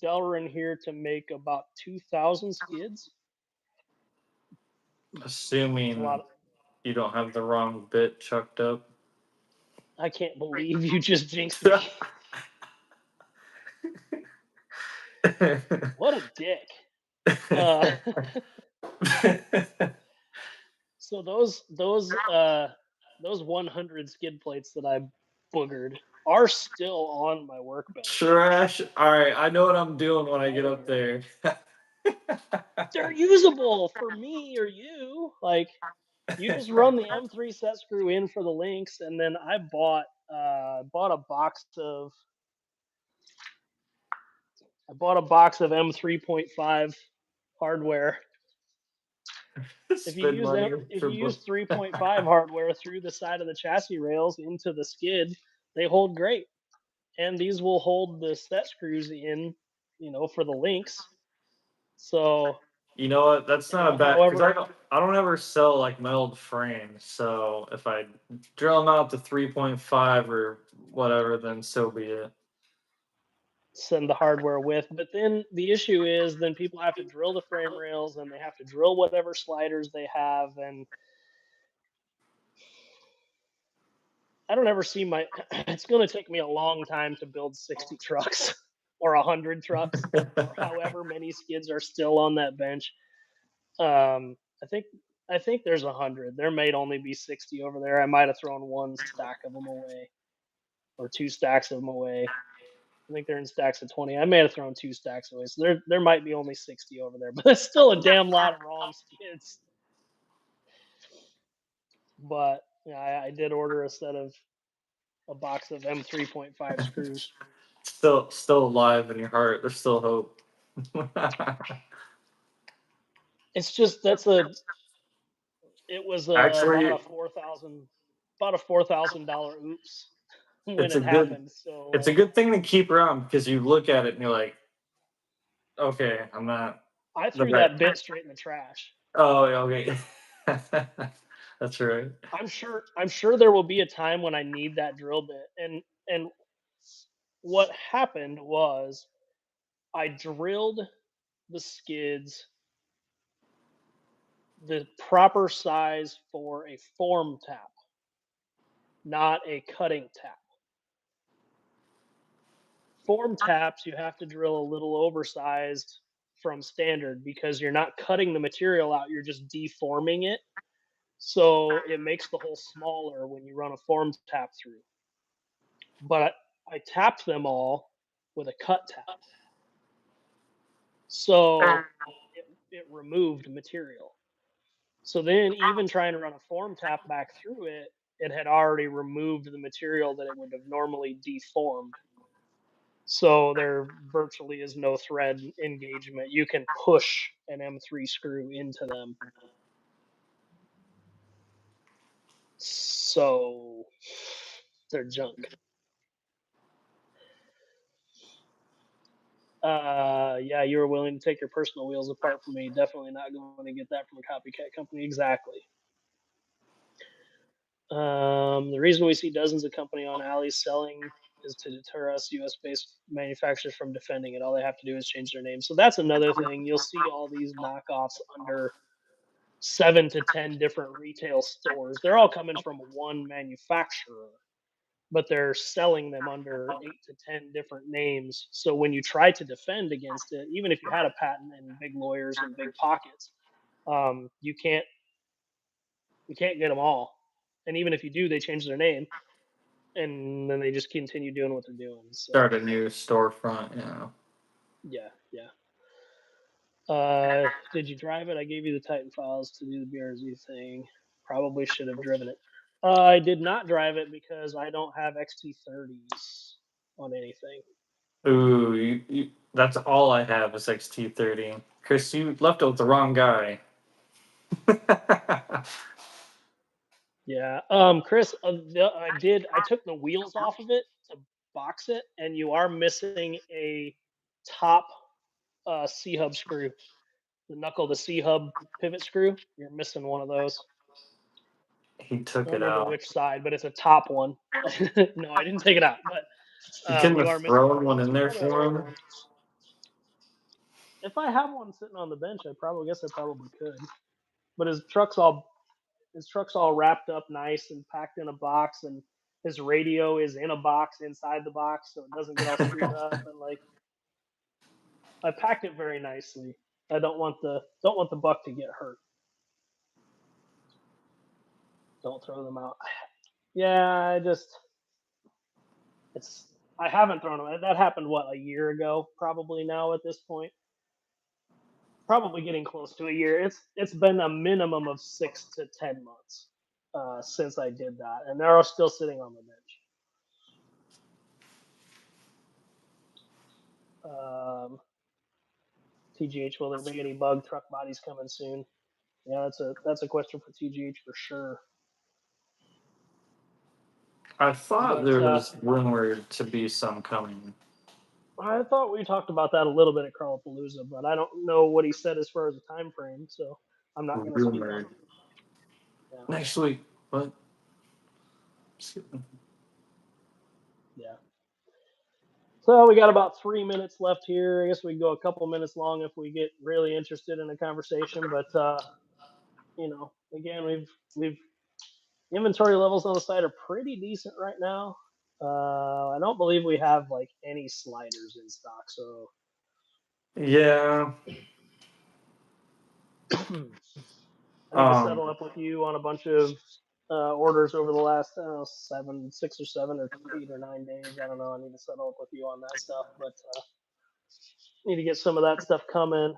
Delrin here to make about 2,000 skids. It's a lot. Assuming you don't have the wrong bit chucked up. I can't believe you just jinxed me. What a dick. So those 100 skid plates that I boogered are still on my workbench. Trash. All right, I know what I'm doing when I get up there. They're usable for me or you. Like, you just run the M3 set screw in for the links, and then I bought a box of M3.5 hardware. Spend money If for you use 3.5 hardware through the side of the chassis rails into the skid, they hold great. And these will hold the set screws in, for the links. So, You know what? That's not a bad because however, I don't ever sell like melded frames. So if I drill them out to 3.5 or whatever, then so be it. send the hardware with. But then the issue is then people have to drill the frame rails and they have to drill whatever sliders they have. And I don't ever see it's going to take me a long time to build 60 trucks or 100 trucks or however many skids are still on that bench. I think there's 100. There may only be 60 over there. I might have thrown one stack of them away or 2 stacks of them away. I think they're in stacks of 20. I may have thrown 2 stacks away. So there might be only 60 over there, but it's still a damn lot of wrong skids. But yeah, I did order a box of M3.5 screws. Still alive in your heart. There's still hope. It's just it was Actually, about a $4,000 oops. when it happened. So it's a good thing to keep around because you look at it and you're like, okay, I'm not. I threw that bit straight in the trash. Oh, okay. That's right. I'm sure there will be a time when I need that drill bit. And what happened was I drilled the skids the proper size for a form tap, not a cutting tap. Form taps, you have to drill a little oversized from standard because you're not cutting the material out, you're just deforming it. So it makes the hole smaller when you run a form tap through. But I tapped them all with a cut tap. So it removed material. So then, even trying to run a form tap back through it, it had already removed the material that it would have normally deformed. So there virtually is no thread engagement. You can push an M3 screw into them. So they're junk. Yeah, you were willing to take your personal wheels apart from me. Definitely not going to get that from a copycat company. Exactly. The reason we see dozens of company on alleys selling is to deter us U.S.-based manufacturers from defending it. All they have to do is change their name. So that's another thing. You'll see all these knockoffs under 7 to 10 different retail stores. They're all coming from one manufacturer, but they're selling them under 8 to 10 different names. So when you try to defend against it, even if you had a patent and big lawyers and big pockets, you can't get them all. And even if you do, they change their name, and then they just continue doing what they're doing. So Start a new storefront, yeah. Did you drive it? I gave you the Titan files to do the BRZ thing. Probably should have driven it. I did not drive it because I don't have XT30s on anything. Ooh, that's all I have is XT30. Chris, you left it with the wrong guy. Yeah. Chris, I took the wheels off of it to box it, and you are missing a top C hub screw. The knuckle to C hub pivot screw. You're missing one of those. He I took don't it remember out. which side, but it's a top one. No, I didn't take it out, but You couldn't you have are missing thrown one in there one of for him? those. If I have one sitting on the bench, I probably could. But his truck's all wrapped up nice and packed in a box, and his radio is in a box inside the box, so it doesn't get all screwed up. And like, I packed it very nicely. I don't want the buck to get hurt. Don't throw them out. Yeah, I haven't thrown them. That happened a year ago, probably now at this point. Probably getting close to a year. It's been a minimum of 6 to 10 months since I did that, and they're still sitting on the bench. TGH, will there be any bug truck bodies coming soon? Yeah, that's a question for TGH for sure. I thought But there was rumored to be some coming. I thought we talked about that a little bit at Crawlapalooza, but I don't know what he said as far as a time frame, so I'm not going to speak on it. Yeah. Next week, what? Yeah. So we got about 3 minutes left here. I guess we can go a couple minutes long if we get really interested in a conversation. But again, we've inventory levels on the site are pretty decent right now. I don't believe we have like any sliders in stock, so yeah. I need to settle up with you on a bunch of orders over the last 6 or 7 or 8 or 9 days. I don't know. I need to settle up with you on that stuff, but need to get some of that stuff coming.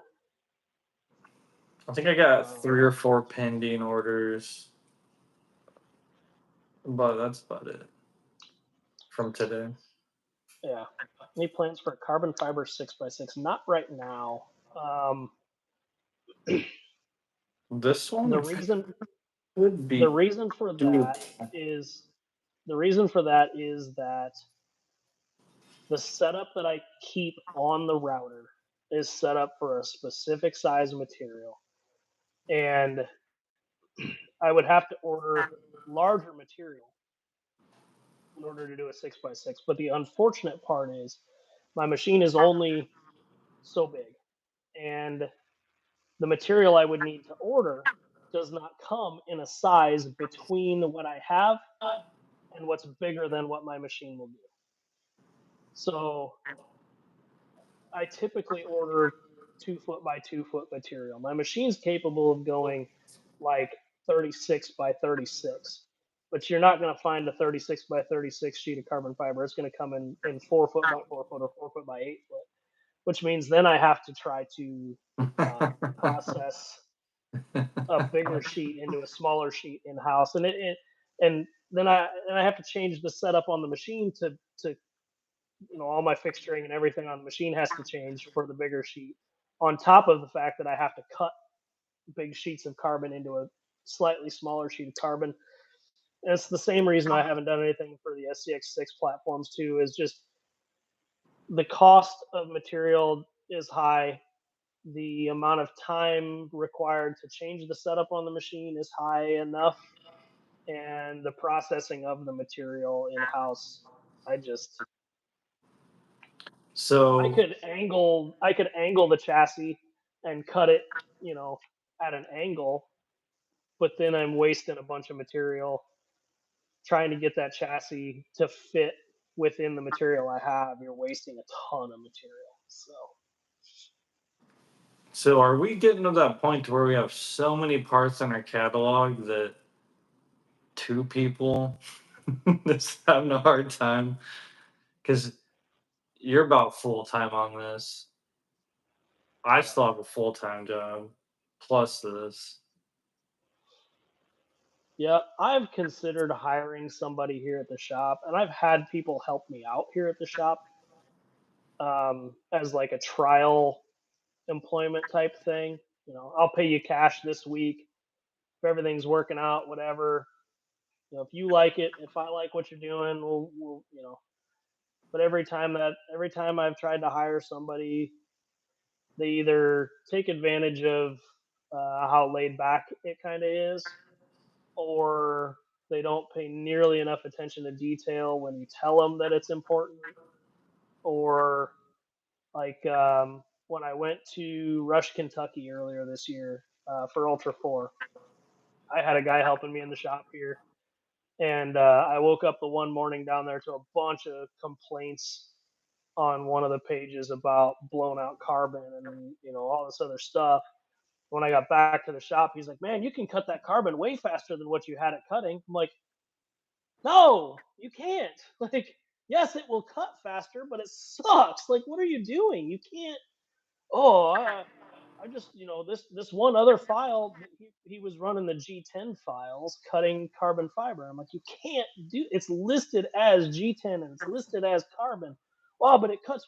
I think I got 3 or 4 pending orders, but that's about it from today. Yeah. Any plans for a carbon fiber 6x6? Not right now. This one The reason would be the reason for that is The reason for that is that the setup that I keep on the router is set up for a specific size material. And I would have to order larger material in order to do a 6x6. But the unfortunate part is my machine is only so big. And the material I would need to order does not come in a size between what I have and what's bigger than what my machine will do. So I typically order 2 foot by 2 foot material. My machine's capable of going like 36 by 36, but you're not going to find a 36 by 36 sheet of carbon fiber. It's going to come in 4 foot by 4 foot or 4 foot by 8 foot, which means then I have to try to process a bigger sheet into a smaller sheet in house, and then I have to change the setup on the machine to all my fixturing and everything on the machine has to change for the bigger sheet. On top of the fact that I have to cut big sheets of carbon into a slightly smaller sheet of carbon. And it's the same reason I haven't done anything for the SCX6 platforms too. Is just the cost of material is high. The amount of time required to change the setup on the machine is high enough, and the processing of the material in house, I just So I could angle the chassis and cut it, you know, at an angle, but then I'm wasting a bunch of material trying to get that chassis to fit within the material I have. You're wasting a ton of material. So are we getting to that point where we have so many parts in our catalog that two people is having a hard time? Because you're about full time on this. I still have a full time job plus this. Yeah, I've considered hiring somebody here at the shop, and I've had people help me out here at the shop as like a trial employment type thing. I'll pay you cash this week if everything's working out, whatever. If you like it, if I like what you're doing, we'll. But every time I've tried to hire somebody, they either take advantage of how laid back it kind of is, or they don't pay nearly enough attention to detail when you tell them that it's important, or like when I went to Rush, Kentucky earlier this year for Ultra 4, I had a guy helping me in the shop here. And I woke up the one morning down there to a bunch of complaints on one of the pages about blown out carbon and all this other stuff. When I got back to the shop, he's like, "Man, you can cut that carbon way faster than what you had it cutting." I'm like, "No, you can't." Like, yes, it will cut faster, but it sucks. Like, what are you doing? You can't. Oh, I just this one other file he was running the G10 files cutting carbon fiber. I'm like, you can't do. It's listed as G10 and it's listed as carbon. Wow, but it cuts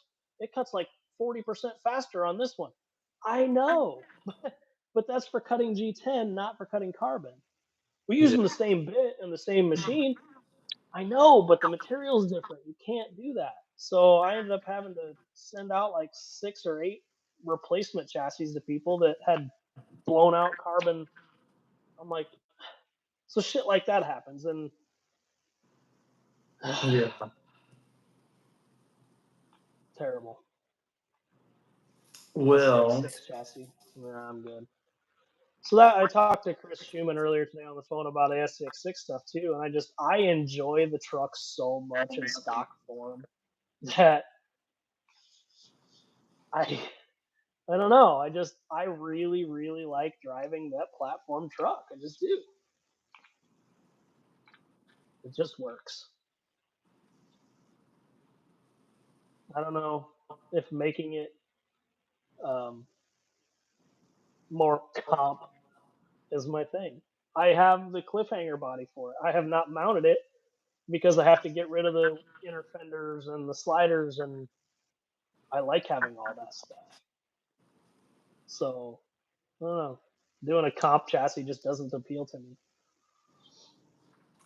like 40% faster on this one. I know, but that's for cutting G10, not for cutting carbon. We're Yeah. using the same bit and the same machine. I know, but the material's different. You can't do that. So I ended up having to send out like 6 or 8 replacement chassis to people that had blown out carbon. I'm like, so shit like that happens, and Yeah. terrible. Well, SCX6 chassis. Nah, I'm good. So that I talked to Chris Schumann earlier today on the phone about the SCX6 stuff too, and I enjoy the truck so much in stock form that I I don't know. I really, really like driving that platform truck. I just do. It just works. I don't know if making it um, more comp is my thing. I have the cliffhanger body for it. I have not mounted it because I have to get rid of the inner fenders and the sliders, and I like having all that stuff. So I don't know. Doing a comp chassis just doesn't appeal to me.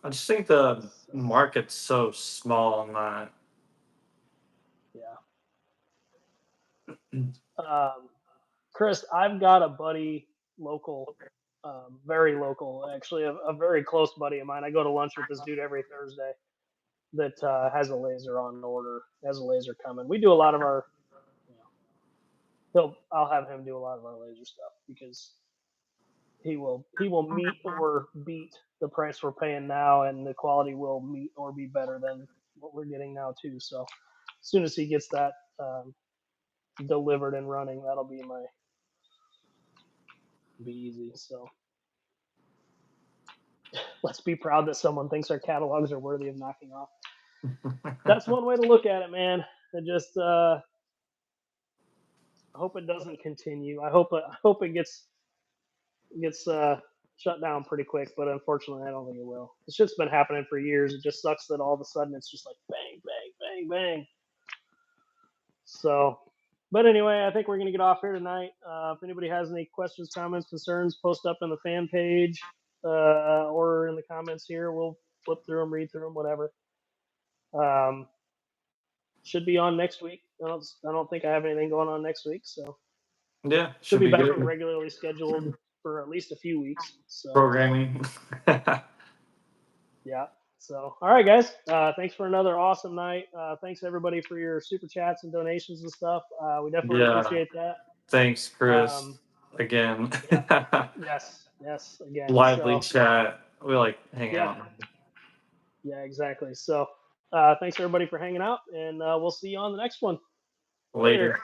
I just think the market's so small on that. Yeah. Chris, I've got a buddy local, very local, actually, a very close buddy of mine. I go to lunch with this dude every Thursday that has a laser on order, has a laser coming. We do a lot of our, I'll have him do a lot of our laser stuff because he will meet or beat the price we're paying now, and the quality will meet or be better than what we're getting now too. So as soon as he gets that delivered and running, that'll be easy. So let's be proud that someone thinks our catalogs are worthy of knocking off. That's one way to look at it, man. I just hope it doesn't continue. I hope it gets shut down pretty quick, but unfortunately, I don't think it will. This shit's been happening for years. It just sucks that all of a sudden it's just like bang, bang, bang, bang. So, but anyway, I think we're gonna get off here tonight. If anybody has any questions, comments, concerns, post up in the fan page or in the comments here. We'll flip through them, read through them, whatever. Should be on next week. I don't think I have anything going on next week, so Yeah, should be back good. regularly scheduled for at least a few weeks. So programming. yeah. So all right, guys. Thanks for another awesome night. Thanks everybody for your super chats and donations and stuff. We definitely appreciate that. Thanks, Chris. Again. Yeah. Yes. Again. Lively chat. We like hang out. Yeah, exactly. So thanks everybody for hanging out, and we'll see you on the next one. Later.